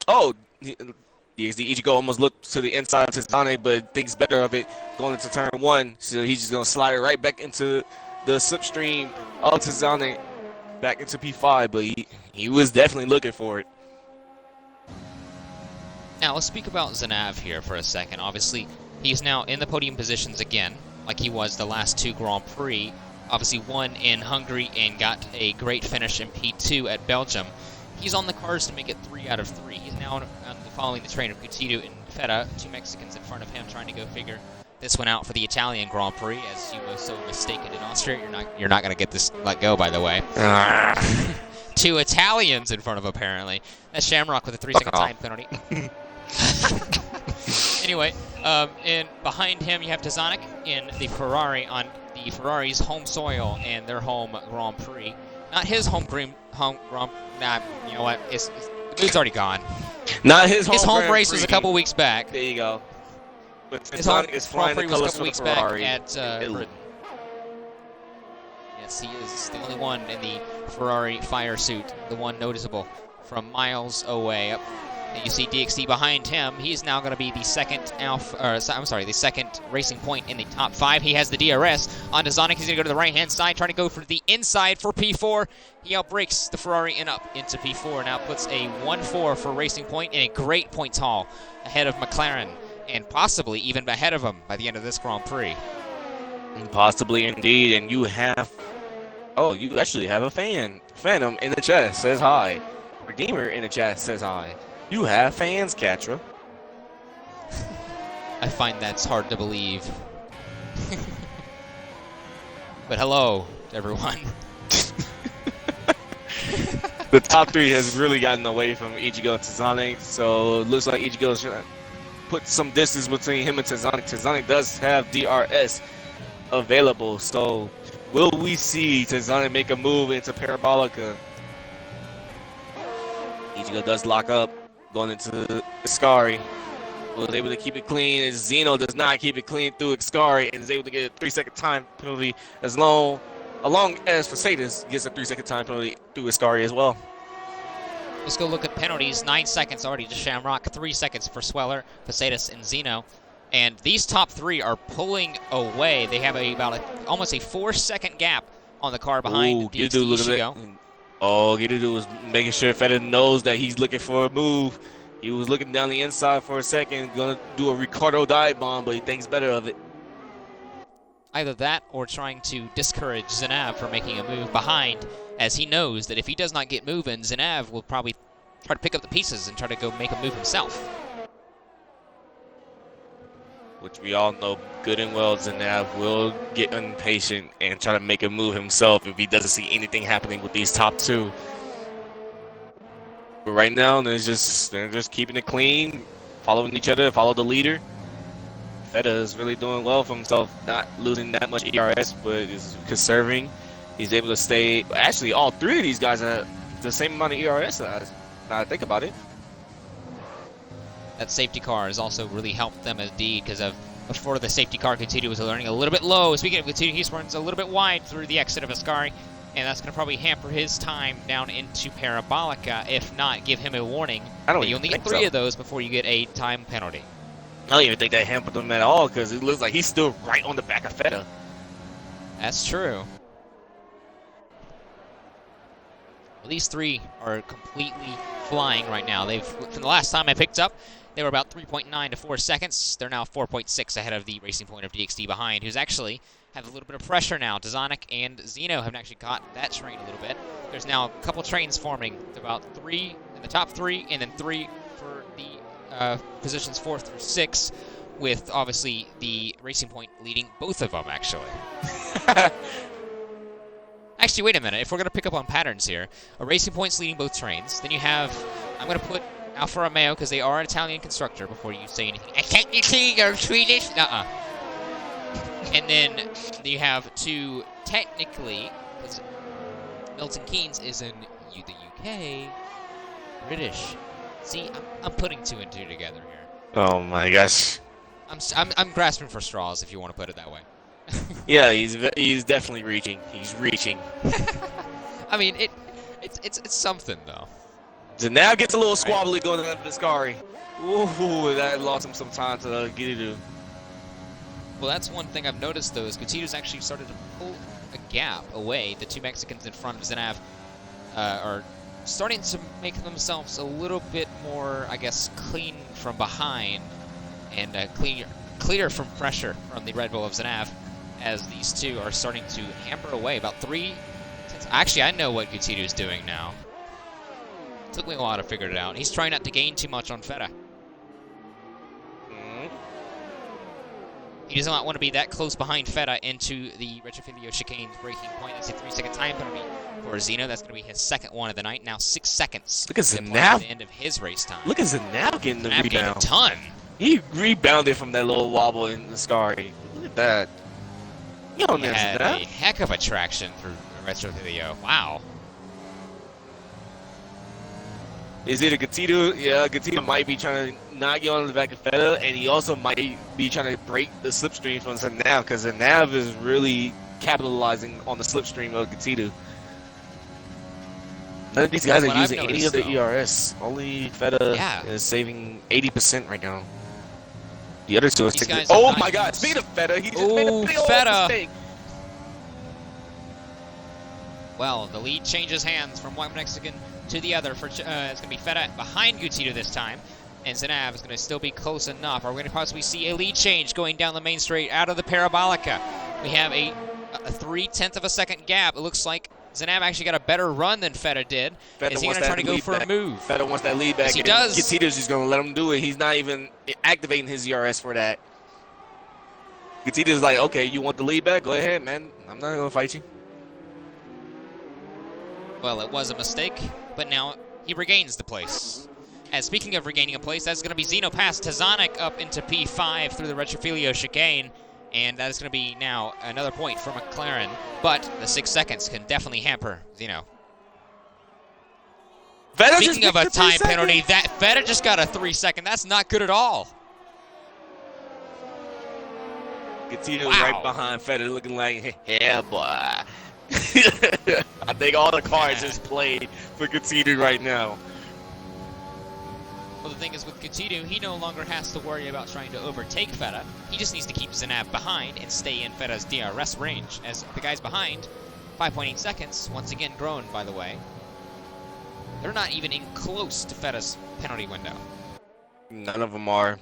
Oh, DXD Ichigo almost looked to the inside of Tazane, but thinks better of it going into turn 1. So he's just going to slide it right back into the slipstream of Tazane back into P5, but he was definitely looking for it. Now, let's speak about Zanav here for a second. Obviously, he's now in the podium positions again, like he was the last 2 Grand Prix. Obviously, won in Hungary and got a great finish in P2 at Belgium. He's on the cards to make it 3 out of 3. He's now following the train of Gutidu and Feta, 2 Mexicans in front of him, trying to go figure this one out for the Italian Grand Prix. As you were so mistaken in Austria, you're not going to get this let go, by the way. 2 Italians in front of, apparently. That's Shamrock with a 3-second time penalty. Anyway, and behind him you have Tazonic in the Ferrari on the Ferrari's home soil and their home Grand Prix. Not his home Grand. Nah, you know what? The mood's already gone. Not his home. His home Grand race Prix. was a couple weeks back. There you go. But His home is Grand flying Prix the was a colors couple for weeks the back Ferrari. at Britain. Yes, he is the only one in the Ferrari fire suit, the one noticeable from miles away. Up, and you see DXD behind him. He's now going to be the second the second racing point in the top 5. He has the DRS on Tazonic. He's going to go to the right-hand side, trying to go for the inside for P4. He outbrakes the Ferrari and up into P4. Now puts a 1-4 for Racing Point and a great points haul ahead of McLaren, and possibly even ahead of him by the end of this Grand Prix. Possibly indeed, and you actually have a fan. Phantom in the chat says hi. Redeemer in the chat says hi. You have fans, Catra. I find that's hard to believe. But hello, everyone. The top 3 has really gotten away from Ichigo and Tazonic, so it looks like Ichigo is trying to put some distance between him and Tazonic. Tazonic does have DRS available, so will we see Tazonic make a move into Parabolica? Ichigo does lock up, going into Ascari. Was able to keep it clean, and Zeno does not keep it clean through Ascari and is able to get a 3-second time penalty as long as Facetas gets a 3-second time penalty through Ascari as well. Let's go look at penalties. 9 seconds already to Shamrock, 3 seconds for Sweller, Facetas, and Zeno. And these top 3 are pulling away. They have almost a 4-second gap on the car behind DXD Ishigo. Oh, Gidudu was making sure Feta knows that he's looking for a move. He was looking down the inside for a second, going to do a Ricardo dive bomb, but he thinks better of it. Either that or trying to discourage Zanav from making a move behind, as he knows that if he does not get moving, Zanav will probably try to pick up the pieces and try to go make a move himself. Which we all know good and well Zanav will get impatient and try to make a move himself if he doesn't see anything happening with these top 2. But right now, they're just keeping it clean, following each other, follow the leader. Feta is really doing well for himself, not losing that much ERS, but is conserving. He's able to stay. Actually, all 3 of these guys have the same amount of ERS. Now I think about it. That safety car has also really helped them indeed, because before the safety car Gutidu was learning a little bit low. Speaking of Gutidu, he runs a little bit wide through the exit of Ascari. and that's going to probably hamper his time down into Parabolica, if not give him a warning. I don't But you even only get think 3 so. of those before you get a time penalty. I don't even think that hampered him at all because it looks like he's still right on the back of Feta. That's true. Well, these 3 are completely flying right now. From the last time I picked up, they were about 3.9 to 4 seconds. They're now 4.6 ahead of the Racing Point of DXD behind, who's actually have a little bit of pressure now. Dazonic and Zeno have actually caught that train a little bit. There's now a couple trains forming. About 3 in the top 3, and then 3 for the positions 4 through 6, with obviously the Racing Point leading both of them, actually. Actually, wait a minute. If we're going to pick up on patterns here, a Racing Point's leading both trains. Then you have, I'm going to put Alfa Romeo, because they are an Italian constructor, before you say anything. Technically, you're Swedish? Nuh-uh. And then you have 2, technically, because Milton Keynes is in the UK, British. See, I'm putting 2 and 2 together here. Oh my gosh. I'm grasping for straws, if you want to put it that way. Yeah, he's definitely reaching. He's reaching. I mean, it's something though. So now gets a little squabbly going under the Scari. Ooh, that lost him some time to get it to. Well, that's one thing I've noticed though, is Gutierrez actually started to pull a gap away. The 2 Mexicans in front of Zanav are starting to make themselves a little bit more, I guess, clean from behind and clear from pressure from the Red Bull of Zanav, as these 2 are starting to hamper away. About 3. Actually, I know what Gutierrez is doing now. Took me a while to figure it out. He's trying not to gain too much on Feta. He does not want to be that close behind Feta into the Retrofilio chicane breaking point. That's a 3-second time penalty for Zeno. That's going to be his 2nd one of the night. Now 6 seconds. Look at Zanav. The end of his race time. Look at Zanav getting the rebound. A ton. He rebounded from that little wobble in the Scari. Look at that. You don't had that. a heck of a traction through Retrofilio. Wow. Is it a Gatito? Yeah, Gatito might be trying to knock you on the back of Feta, and he also might be trying to break the slipstream from Zanav, because Zanav is really capitalizing on the slipstream of Gatito. None of these guys are using any of the ERS. Only Feta is saving 80% right now. The other 2 are taking. Oh my God! Speaking of Feta, he just made a big old mistake. Well, the lead changes hands from one Mexican to the other. For it's going to be Feta behind Gutierrez this time, and Zanav is going to still be close enough. Are we going to possibly see a lead change going down the main straight out of the Parabolica? We have a 0.3 of a second gap. It looks like Zanav actually got a better run than Feta did. Is he going to try to go for a move? Feta wants that lead back. Yes, he does. Gutierrez is going to let him do it. He's not even activating his ERS for that. Gutierrez is like, okay, you want the lead back? Go ahead, man. I'm not going to fight you. Well, it was a mistake, but now he regains the place. And speaking of regaining a place, that's going to be Zeno past Tazonic up into P5 through the Retrofilio chicane. And that is going to be now another point for McLaren. But the 6 seconds can definitely hamper Zeno. Speaking of a time penalty, that Feta just got a 3-second. That's not good at all. Gatito right behind Feta looking like, yeah, boy. I think all the cards just played for Gatito right now. Well, the thing is with Gatito, he no longer has to worry about trying to overtake Feta. He just needs to keep Zanav behind and stay in Feta's DRS range. As the guys behind, 5.8 seconds, once again grown, by the way. They're not even in close to Feta's penalty window. None of them are.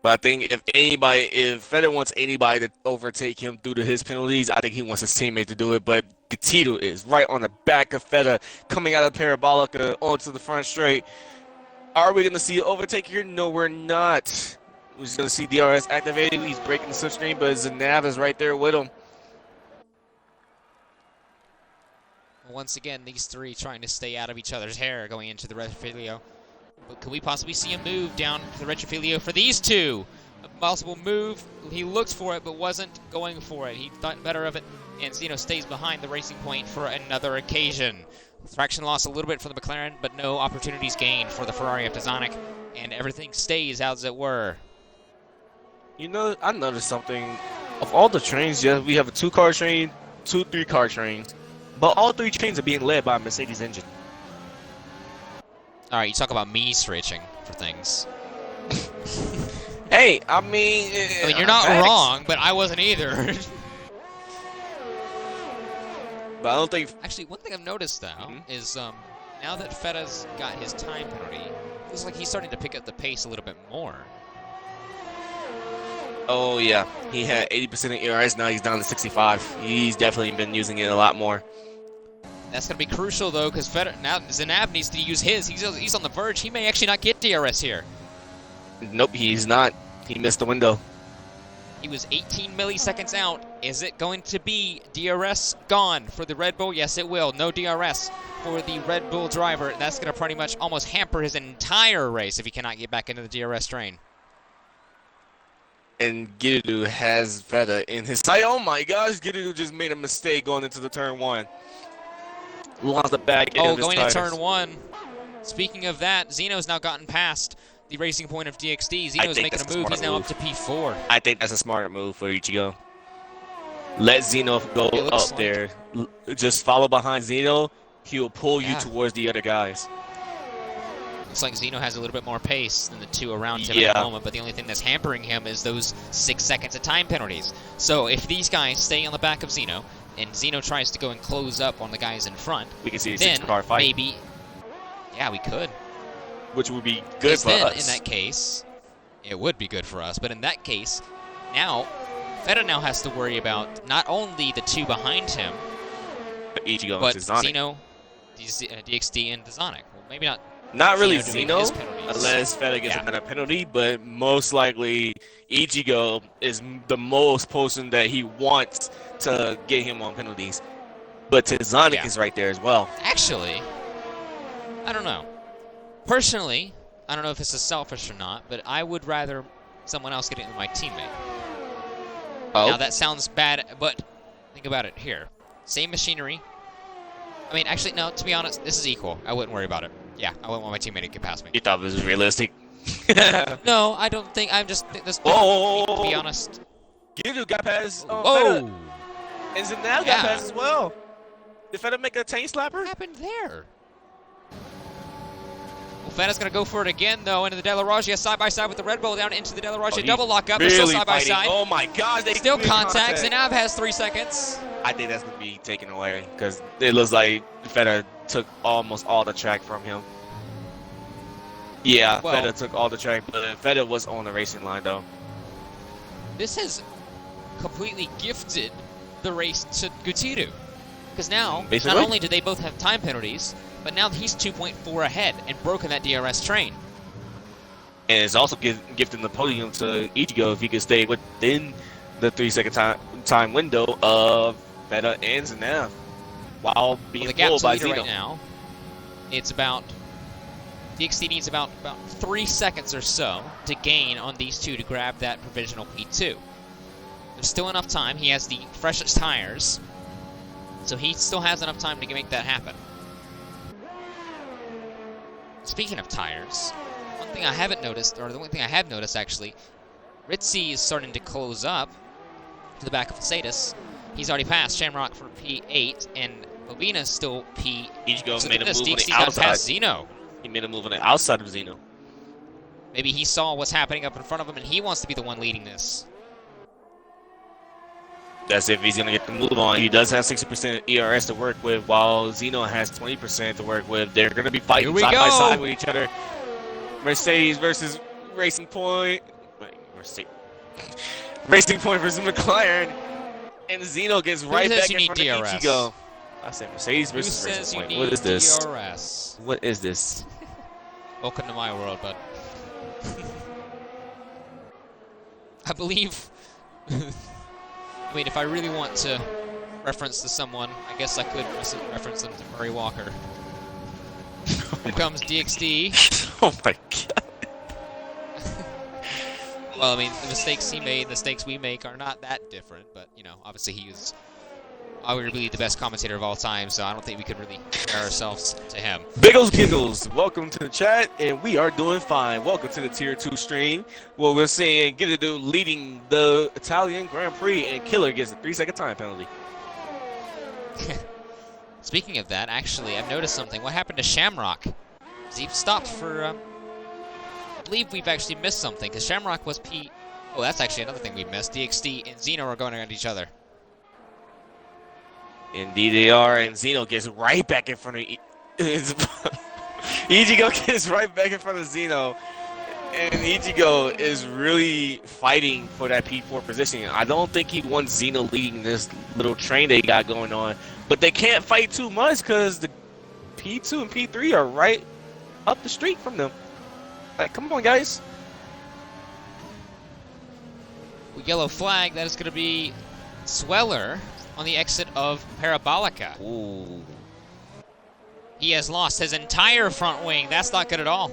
But I think if Feta wants anybody to overtake him due to his penalties, I think he wants his teammate to do it. But Gatito is right on the back of Feta, coming out of Parabolica onto the front straight. Are we going to see an overtake here? No, we're not. We're just going to see DRS activated. He's breaking the slipstream, but Zanav is right there with him. Once again, these 3 trying to stay out of each other's hair going into the Retrofilio. But could we possibly see a move down to the Retrofilio for these 2? A possible move. He looked for it, but wasn't going for it. He thought better of it, and Zeno stays behind the Racing Point for another occasion. Traction loss a little bit for the McLaren, but no opportunities gained for the Ferrari of Tazonic, and everything stays as it were. You know, I noticed something Of all the trains, yeah, we have a 2-car train, 2 3-car trains, but all 3 trains are being led by a Mercedes engine. All right, you talk about me switching for things. Hey, I mean, you're not wrong, but I wasn't either. But I don't think. Actually, one thing I've noticed though is now that Fetta's got his time penalty, it feels like he's starting to pick up the pace a little bit more. Oh yeah, he had 80% of ERS. Now he's down to 65. He's definitely been using it a lot more. That's going to be crucial though, because Fetta now Zanab needs to use his. He's on the verge. He may actually not get DRS here. Nope, he's not. He missed the window. He was 18 milliseconds out. Is it going to be DRS gone for the Red Bull? Yes, it will. No DRS for the Red Bull driver. That's going to pretty much almost hamper his entire race if he cannot get back into the DRS train. And Giroud has Feta in his sight. Oh my gosh, Giroud just made a mistake going into the turn 1. Lost the back end of his going tires. to turn 1. Speaking of that, Zeno's now gotten past the racing point of DXD. Zeno's making a move. He's now up to P4. I think that's a smarter move for Ichigo. Let Zeno go up there. Just follow behind Zeno. He will pull you towards the other guys. Looks like Zeno has a little bit more pace than the two around him at the moment, but the only thing that's hampering him is those 6 seconds of time penalties. So if these guys stay on the back of Zeno, and Zeno tries to go and close up on the guys in front, we can see a then 6-car fight. Maybe, yeah, we could. Which would be good for us. In that case, it would be good for us. But in that case, now, Feta now has to worry about not only the two behind him, Ichigo but and Zeno, DXD and Dazonic. Well, maybe not. Not really Zeno, unless Feta gets another penalty, but most likely Ichigo is the most person that he wants to get him on penalties. But Tizonic is right there as well. Actually, I don't know. Personally, I don't know if this is selfish or not, but I would rather someone else get it than my teammate. Oh. Now, that sounds bad, but think about it here. Same machinery. I mean, actually, no, to be honest, this is equal. I wouldn't worry about it. Yeah, I wouldn't want my teammate to get past me. You thought this was realistic? No, I don't think. I'm just. To be honest. Giroud got past. Feta. And Zanel got past as well. Did Feta make a chain slapper? What happened there? Well, Feta's going to go for it again, though, into the De La Roggia side by side with the Red Bull down into the De La Roggia double lockup. They're still side by side. Oh my gosh, they still contact. Zanab has 3 seconds. I think that's going to be taken away because it looks like Feta took almost all the track from him. Yeah, Feta took all the track, but Feta was on the racing line, though. This has completely gifted the race to Gutiérrez. Because now, not only do they both have time penalties, but now he's 2.4 ahead and broken that DRS train. And it's also gifting the podium to Ichigo if he could stay within the 3-second time window of Feta and Zanel while being pulled by Zeno. Right now, it's about DXD needs about 3 seconds or so to gain on these two to grab that provisional P2. There's still enough time. He has the freshest tires, so he still has enough time to make that happen. Speaking of tires, one thing I haven't noticed, or the one thing I have noticed actually, Ritzy is starting to close up to the back of Mercedes. He's already passed Shamrock for P8, and Bobina's still P. Ichigo made a move on the outside. Past Zeno. He made a move on the outside of Zeno. Maybe he saw what's happening up in front of him, and he wants to be the one leading this. That's if he's going to get the move on. He does have 60% ERS to work with, while Zeno has 20% to work with. They're going to be fighting side by side with each other. Mercedes versus Racing Point. Racing Point versus McLaren. And Zeno gets right back in front of Ichigo. I said Mercedes versus Racing Point. What is this? DRS? What is this? Welcome to my world, bud. I believe... I mean, if I really want to reference to someone, I guess I could reference them to Murray Walker. Here comes DXD. Oh my god. Well, I mean, the mistakes he made, the mistakes we make are not that different, but, you know, obviously he was arguably the best commentator of all time, so I don't think we could really compare ourselves to him. Biggles Giggles, welcome to the chat, and we are doing fine. Welcome to the Tier 2 stream. Well, we're seeing Get It Do leading the Italian Grand Prix, and Killer gets a 3-second time penalty. Speaking of that, actually, I've noticed something. What happened to Shamrock? He stopped for, I believe we've actually missed something, because Shamrock was P... Oh, that's actually another thing we missed. DXD and Zeno are going around each other. Indeed they are, and Zeno gets right back in front of Ichigo gets right back in front of Zeno, and Ichigo is really fighting for that P4 position. I don't think he wants Zeno leading this little train they got going on, but they can't fight too much because the P2 and P3 are right up the street from them. Like, come on, guys. Yellow flag, that is going to be Sweller on the exit of Parabolica. Ooh. He has lost his entire front wing. That's not good at all.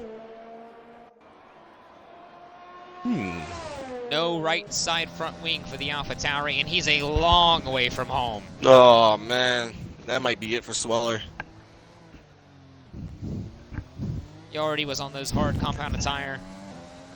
No right side front wing for the AlphaTauri, and he's a long way from home. Oh, man. That might be it for Sweller. He already was on those hard compounded tire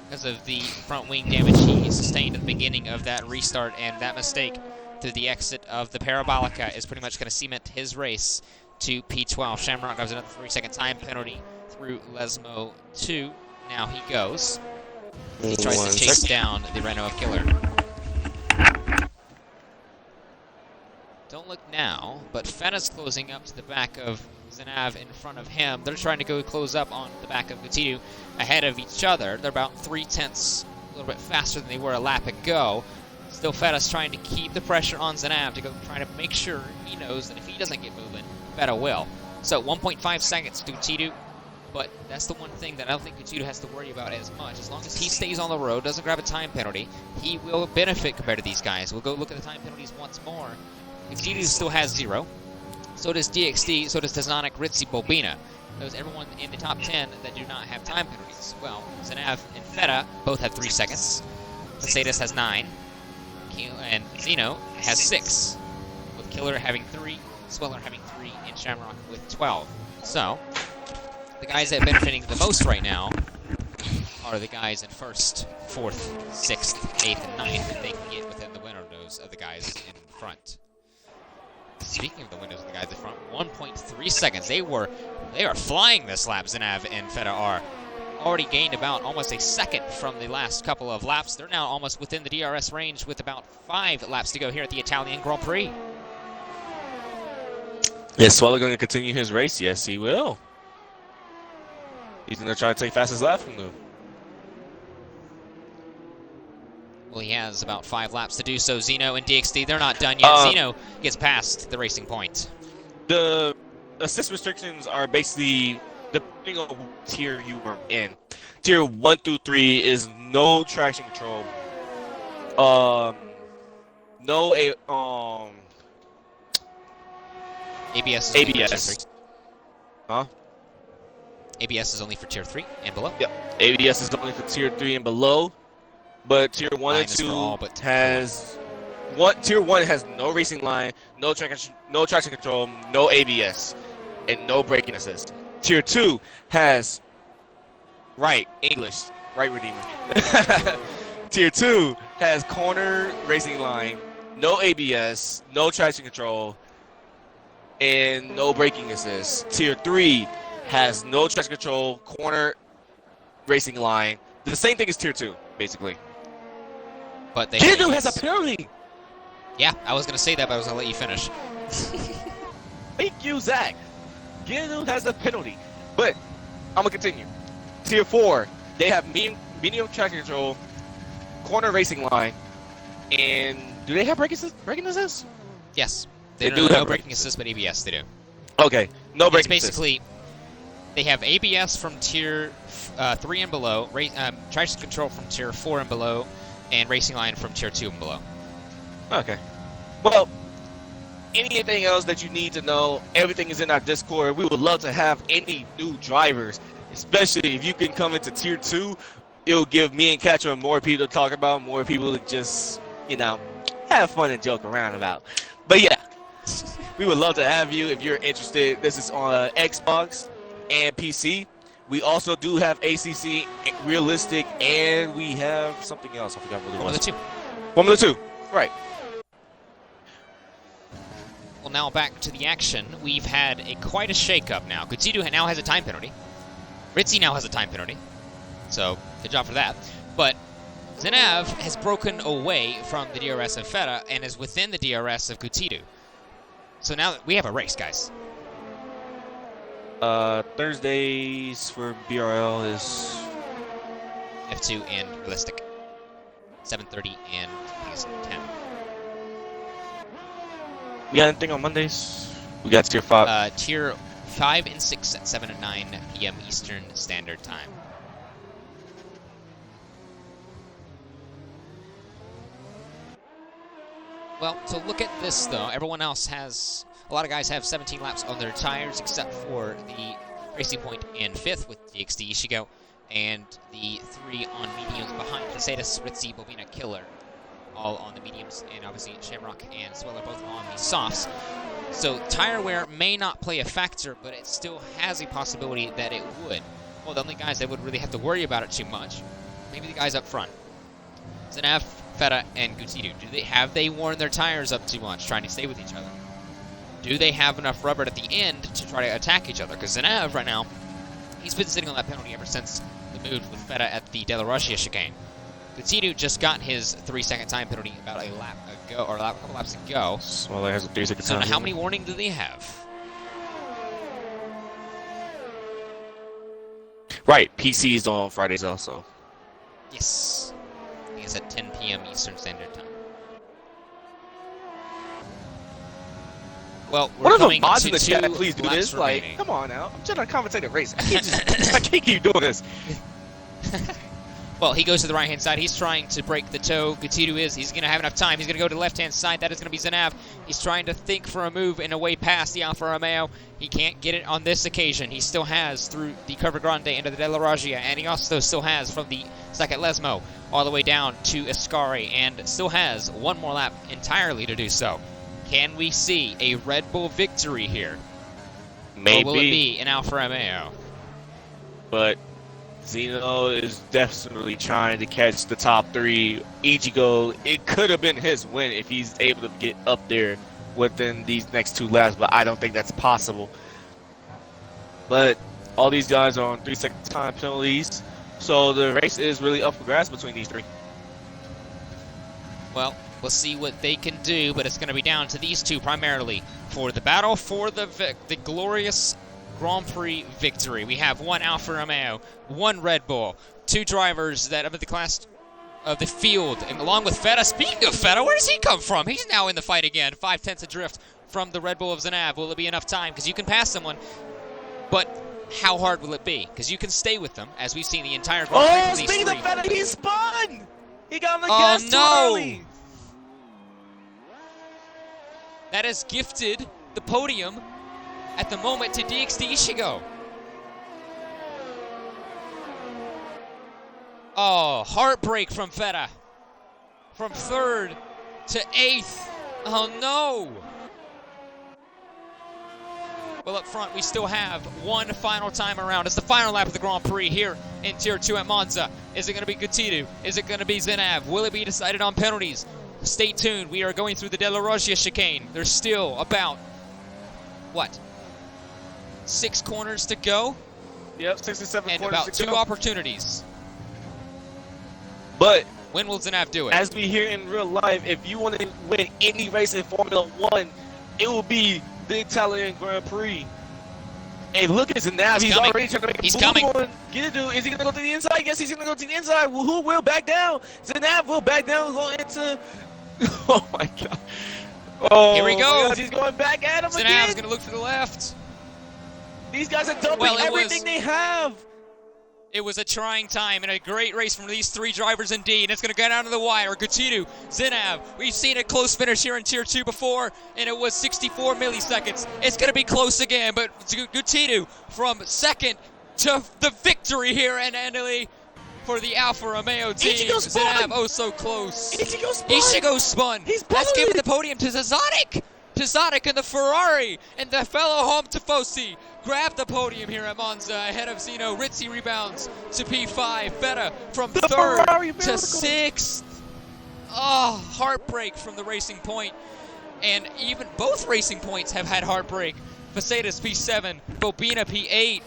because of the front wing damage he sustained at the beginning of that restart, and that mistake through the exit of the Parabolica is pretty much going to cement his race to P12. Shamrock has another 3-second time penalty through Lesmo 2. Now he goes. He tries to chase down the Renault of Killer. Don't look now, but Fenna's closing up to the back of Zanav in front of him. They're trying to go close up on the back of Gutidu ahead of each other. They're about 3/10, a little bit faster than they were a lap ago. Still, Fetta's trying to keep the pressure on Zanav to go try to make sure he knows that if he doesn't get moving, Fetta will. So 1.5 seconds to Gutidu, but that's the one thing that I don't think Gutidu has to worry about as much. As long as he stays on the road, doesn't grab a time penalty, he will benefit compared to these guys. We'll go look at the time penalties once more. Gutidu still has 0. So does DXD, so does Tazonic, Ritzy, Bobina. There's everyone in the top 10 that do not have time penalties. Well, Zanav and Fetta both have 3 seconds. Mercedes has 9. And Zeno has 6. With Killer having 3, Sweller having 3, and Shamrock with 12. So, the guys that are benefiting the most right now are the guys in 1st, 4th, 6th, 8th, and 9th, and they can get within the windows of the guys in front. Speaking of the windows of the guys in front, 1.3 seconds. They are flying this lap. Zanav and Fetta are already gained about almost a second from the last couple of laps. They're now almost within the DRS range with about 5 laps to go here at the Italian Grand Prix. Is Sweller going to continue his race? Yes, he will. He's going to try to take fastest lap from them. Well, he has about 5 laps to do so. Zeno and DXD, they're not done yet. Zeno gets past the racing point. The assist restrictions are basically depending on what tier you are in. Tier 1 through 3 is no traction control. ABS is only for tier 3. Huh? ABS is only for tier 3 and below. Yep. ABS is only for tier 3 and below. But tier 1 and 2 has tier 1 has no racing line, no traction control, no ABS, and no braking assist. Tier 2 has right Redeemer. Tier 2 has corner racing line, no ABS, no traction control, and no braking assist. Tier 3 has no traction control, corner racing line. The same thing as tier 2, basically. But they Gidu has a penalty. Yeah, I was going to say that, but I was going to let you finish. Thank you, Zach. Gidu has a penalty. But I'm going to continue. Tier 4, they have medium traction control, corner racing line, and do they have braking assist? Yes. They do do have have braking assist, but ABS they do. Okay, no braking It's assist. basically, they have ABS from tier 3 and below, traction control from tier 4 and below, and racing line from tier 2 and below. Okay. Well, anything else that you need to know, everything is in our Discord. We would love to have any new drivers, especially if you can come into tier 2. It'll give me and Catcher more people to talk about, more people to just, have fun and joke around about. But yeah, We would love to have you if you're interested. This is on Xbox and PC. We also do have ACC, Realistic, and we have something else. I forgot what it was. Formula 2. Right. Well, now back to the action. We've had quite a shakeup now. Gutidu now has a time penalty. Ritzy now has a time penalty. So, good job for that. But Zenav has broken away from the DRS of Feta and is within the DRS of Gutidu. So now we have a race, guys. Thursdays for BRL is F2 and Realistic. 7:30 and I think it's 10. We got anything on Mondays? We got Tier 5. Tier 5 and 6 at 7 and 9 p.m. Eastern Standard Time. Well, to look at this, though, everyone else has... A lot of guys have 17 laps on their tires, except for the Racing Point in 5th with DXD Ishigo, and the 3 on mediums behind Mercedes, Ritzy, Bobina, Killer, all on the mediums, and obviously Shamrock and Sweller both on the softs. So tire wear may not play a factor, but it still has a possibility that it would. Well, the only guys that would really have to worry about it too much, maybe the guys up front. Zenav, Feta, and Gutidu. Have they worn their tires up too much, trying to stay with each other? Do they have enough rubber at the end to try to attack each other? Because Zenav right now, he's been sitting on that penalty ever since the move with Feta at the Della Rosia chicane. Gutidu just got his 3-second time penalty about a lap ago, or a couple laps ago. Well, has a 3-second time. So how many warnings do they have? Right, PC's on Fridays also. Yes. I think it's at 10 p.m. Eastern Standard Time. Well, we're One of the coming mods to in the 2 chat, please do laps this. Like, remaining. come on now. I'm trying to commentate a race. I can't keep doing this. Well, he goes to the right-hand side. He's trying to break the toe. Gutidu is. He's going to have enough time. He's going to go to the left-hand side. That is going to be Zenav. He's trying to think for a move in a way past the Alfa Romeo. He can't get it on this occasion. He still has through the Curva Grande into the Della Raggia, and he also still has from the second Lesmo all the way down to Ascari, and still has one more lap entirely to do so. Can we see a Red Bull victory here? Maybe. Or will it be an Alfa Romeo? But Zeno is definitely trying to catch the top 3. Ichigo, it could have been his win if he's able to get up there within these next 2 laps, but I don't think that's possible. But all these guys are on 3-second time penalties, so the race is really up for grabs between these 3. Well, we'll see what they can do, but it's going to be down to these 2 primarily for the battle for the glorious Grand Prix victory. We have 1 Alfa Romeo, 1 Red Bull, 2 drivers that of the class of the field, and along with Feta. Speaking of Feta, where does he come from? He's now in the fight again. 5/10 adrift from the Red Bull of Zenav. Will it be enough time? Because you can pass someone, but how hard will it be? Because you can stay with them, as we've seen the entire Grand Prix. Oh, speaking of Feta, he spun! He got on the Oh, gas too no! early. That has gifted the podium at the moment to DXD Ishigo. Oh, heartbreak from Feta. From 3rd to 8th. Oh no! Well, up front, we still have 1 final time around. It's the final lap of the Grand Prix here in Tier 2 at Monza. Is it going to be Gutidu? Is it going to be Zenav? Will it be decided on penalties? Stay tuned. We are going through the Della Raggia chicane. There's still about, what, 6 corners to go? Yep, 6 or 7 and corners about to 2 go. opportunities. But when will Zenav do it? as we hear in real life, if you want to win any race in Formula 1, it will be the Italian Grand Prix. And look at Zenav, he's coming. already trying to make a He's move coming. on. Is he going to go to the inside? Yes, he's going to go to the inside. Well, who will back down? Zenav will back down and go into... Oh, my God. Oh, Here we go. God, he's going back at him Zenav's again. going to look to the left. These guys are dumping Well, everything they have. It was a trying time and a great race from these 3 drivers indeed. It's going to go down to the wire. Gutidu, Zenav. We've seen a close finish here in Tier 2 before, and it was 64 milliseconds. It's going to be close again, but Gutidu from 2nd to the victory here in Italy for the Alfa Romeo team. Ichigo spun. Zenav, oh so close. Ichigo spun. Ichigo spun. He's That's pulling giving it. the podium to Zazonic. Tizonic in the Ferrari, and the fellow home Tifosi grab the podium here at Monza ahead of Zino. Rizzi rebounds to P5. Feta from The third Ferrari to miracle. sixth. Oh, heartbreak from the Racing Point. And even both Racing Points have had heartbreak. Facetas P7, Bobina P8,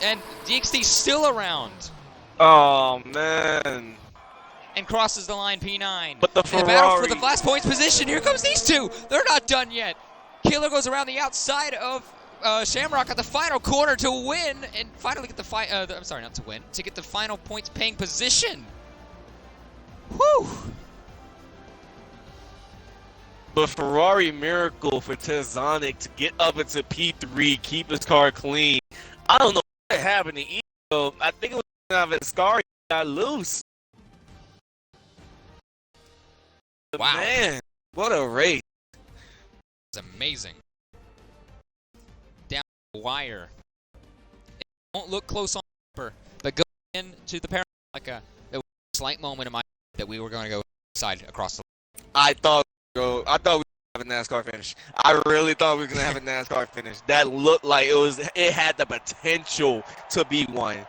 and DXT still around. Oh, man. And crosses the line P9. But the In the battle for Ferrari. the last points position, here comes these two. They're not done yet. Killer goes around the outside of Shamrock at the final corner to win, and finally get the I'm sorry, not to win, to get the final points paying position. Whew. The Ferrari miracle for Tizonic to get up into P3, keep his car clean. I don't know what happened to Ego. I think it was out of Scar got loose. Wow. Man, what a race. It's amazing. Down the wire. It won't look close on paper, but go into the parabolica, there was a slight moment in my that we were going to go inside across the I thought we were going to have a NASCAR finish. I really thought we were going to have a NASCAR finish. That looked like it had the potential to be one.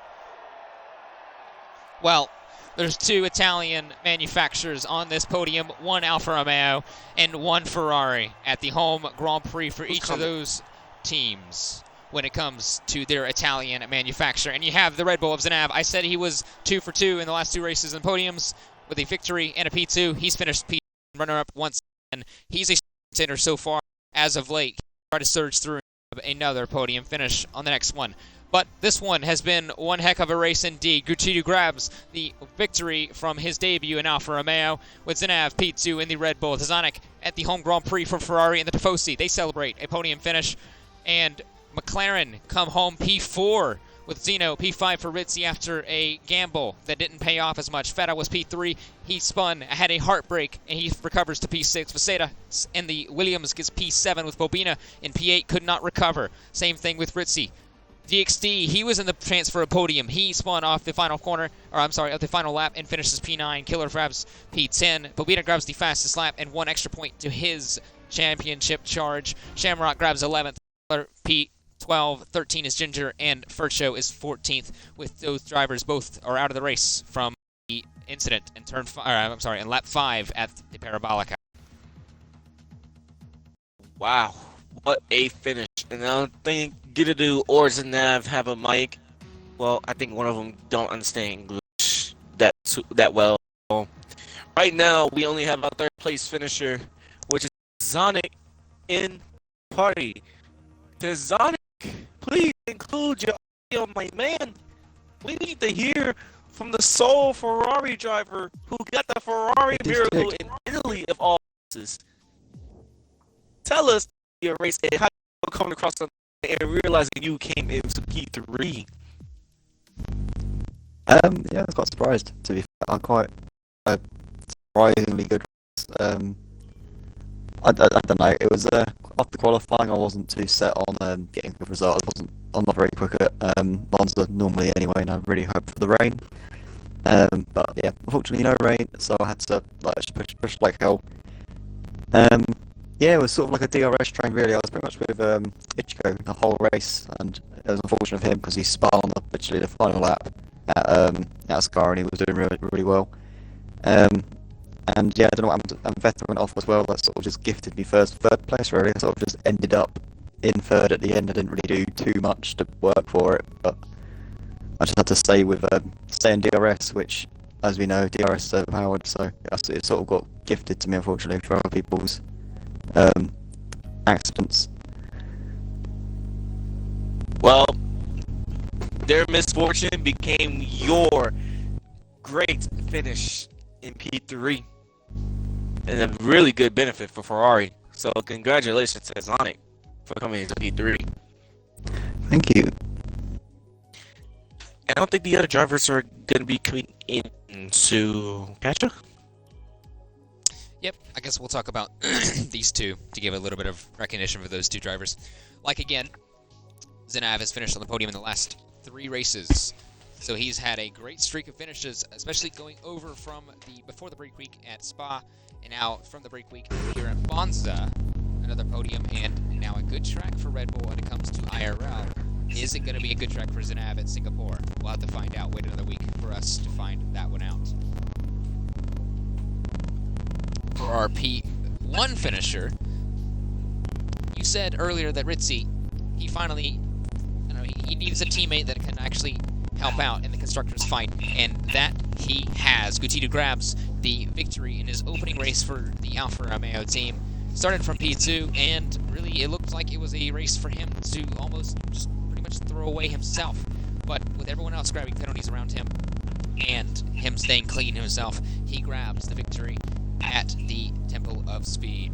Well, there's two Italian manufacturers on this podium, one Alfa Romeo and one Ferrari at the home Grand Prix for each of those teams when it comes to their Italian manufacturer. And you have the Red Bull of Zanav. I said he was 2 for 2 in the last two races and podiums with a victory and a P2. He's finished P runner-up once, and he's a contender so far as of late. Try to surge through another podium finish on the next one. But this one has been one heck of a race indeed. Guccidu grabs the victory from his debut in Alfa Romeo with Zanav P2 in the Red Bull. Tizonic at the home Grand Prix for Ferrari and the Tifosi. They celebrate a podium finish. And McLaren come home P4 with Zino. P5 for Rizzi after a gamble that didn't pay off as much. Feta was P3. He spun, had a heartbreak, and he recovers to P6. Faceta and the Williams gets P7 with Bobina in P8. Could not recover. Same thing with Rizzi. DXD, he was in the chance for a podium. He spun off the final corner, off the final lap and finishes P9. Killer grabs P10. Bobina grabs the fastest lap and 1 extra point to his championship charge. Shamrock grabs 11th. Killer P12. 13 is Ginger, and Fercho is 14th. With those drivers both are out of the race from the incident in in lap 5 at the Parabolica. Wow, what a finish. And I don't think Gidadu or Zanav have a mic. Well, I think one of them don't understand English that well. Right now, we only have our third place finisher, which is Zonic in party. Zonic, please include your audio, my man. We need to hear from the sole Ferrari driver who got the Ferrari miracle in Italy of all places. Tell us your race and how you coming across the and realizing you came into P3. Yeah, I was quite surprised, to be fair. I'm quite surprisingly good. I don't know, it was after qualifying I wasn't too set on getting good results. I'm not very quick at Monza normally anyway, and I really hope for the rain. But yeah, unfortunately no rain, so I had to push like hell. Yeah, it was sort of like a DRS train really. I was pretty much with Ichiko the whole race, and it was unfortunate for him because he spun on literally the final lap at Scar, and he was doing really, really well. And yeah, I don't know what happened. Vettel went off as well. That sort of just gifted me third place really. I sort of just ended up in third at the end. I didn't really do too much to work for it, but I just had to stay in DRS, which, as we know, DRS is overpowered. So it sort of got gifted to me, unfortunately, for other people's accidents. Well, their misfortune became your great finish in P3 and a really good benefit for Ferrari. So congratulations to Zonic for coming into P3. Thank you. I don't think the other drivers are going to be coming into Catcha. Yep, I guess we'll talk about these two to give a little bit of recognition for those two drivers. Like again, Zanav has finished on the podium in the last 3 races. So he's had a great streak of finishes, especially going over from before the break week at Spa, and now from the break week here at Monza. another podium, and now a good track for Red Bull when it comes to IRL. Is it going to be a good track for Zanav at Singapore? We'll have to find out. Wait another week for us to find that one out. For our P1 finisher, you said earlier that Ritzy, he finally, he needs a teammate that can actually help out in the constructors fight, and that he has. Gutito grabs the victory in his opening race for the Alfa Romeo team. Started from P2, and really it looked like it was a race for him to almost just pretty much throw away himself. But with everyone else grabbing penalties around him, and him staying clean himself, he grabs the victory at the Temple of Speed.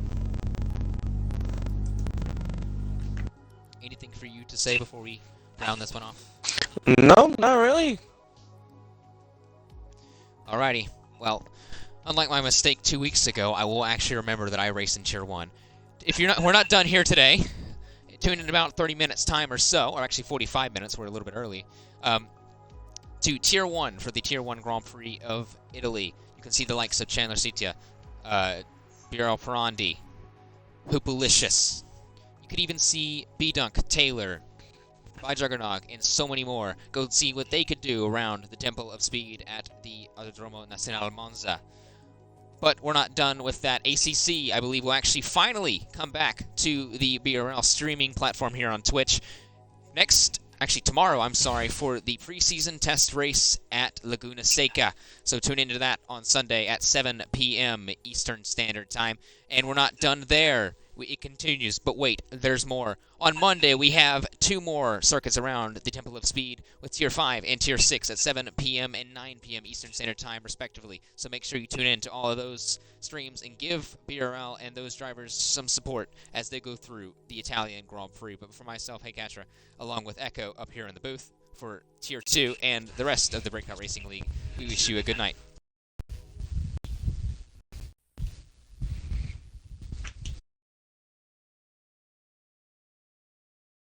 Anything for you to say before we round this one off? No, not really. Alrighty. Well, unlike my mistake 2 weeks ago, I will actually remember that I race in Tier 1. If we're not done here today. Tune in about 30 minutes time or so, or actually 45 minutes, we're a little bit early, to Tier 1 for the Tier 1 Grand Prix of Italy. You can see the likes of Chandler Sitia, BRL Parandi, Hoopalicious. You could even see B-Dunk, Taylor, by Juggernog, and so many more. Go see what they could do around the Temple of Speed at the Autodromo Nazionale Monza. But we're not done with that. ACC, I believe, will actually finally come back to the BRL streaming platform here on Twitch. Tomorrow, for the preseason test race at Laguna Seca. So tune into that on Sunday at 7 p.m. Eastern Standard Time. And we're not done there. It continues, but wait, there's more. On Monday, we have 2 more circuits around the Temple of Speed with Tier 5 and Tier 6 at 7 p.m. and 9 p.m. Eastern Standard Time, respectively. So make sure you tune in to all of those streams and give BRL and those drivers some support as they go through the Italian Grand Prix. But for myself, Hey Katra, along with Echo up here in the booth for Tier 2 and the rest of the Breakout Racing League, we wish you a good night.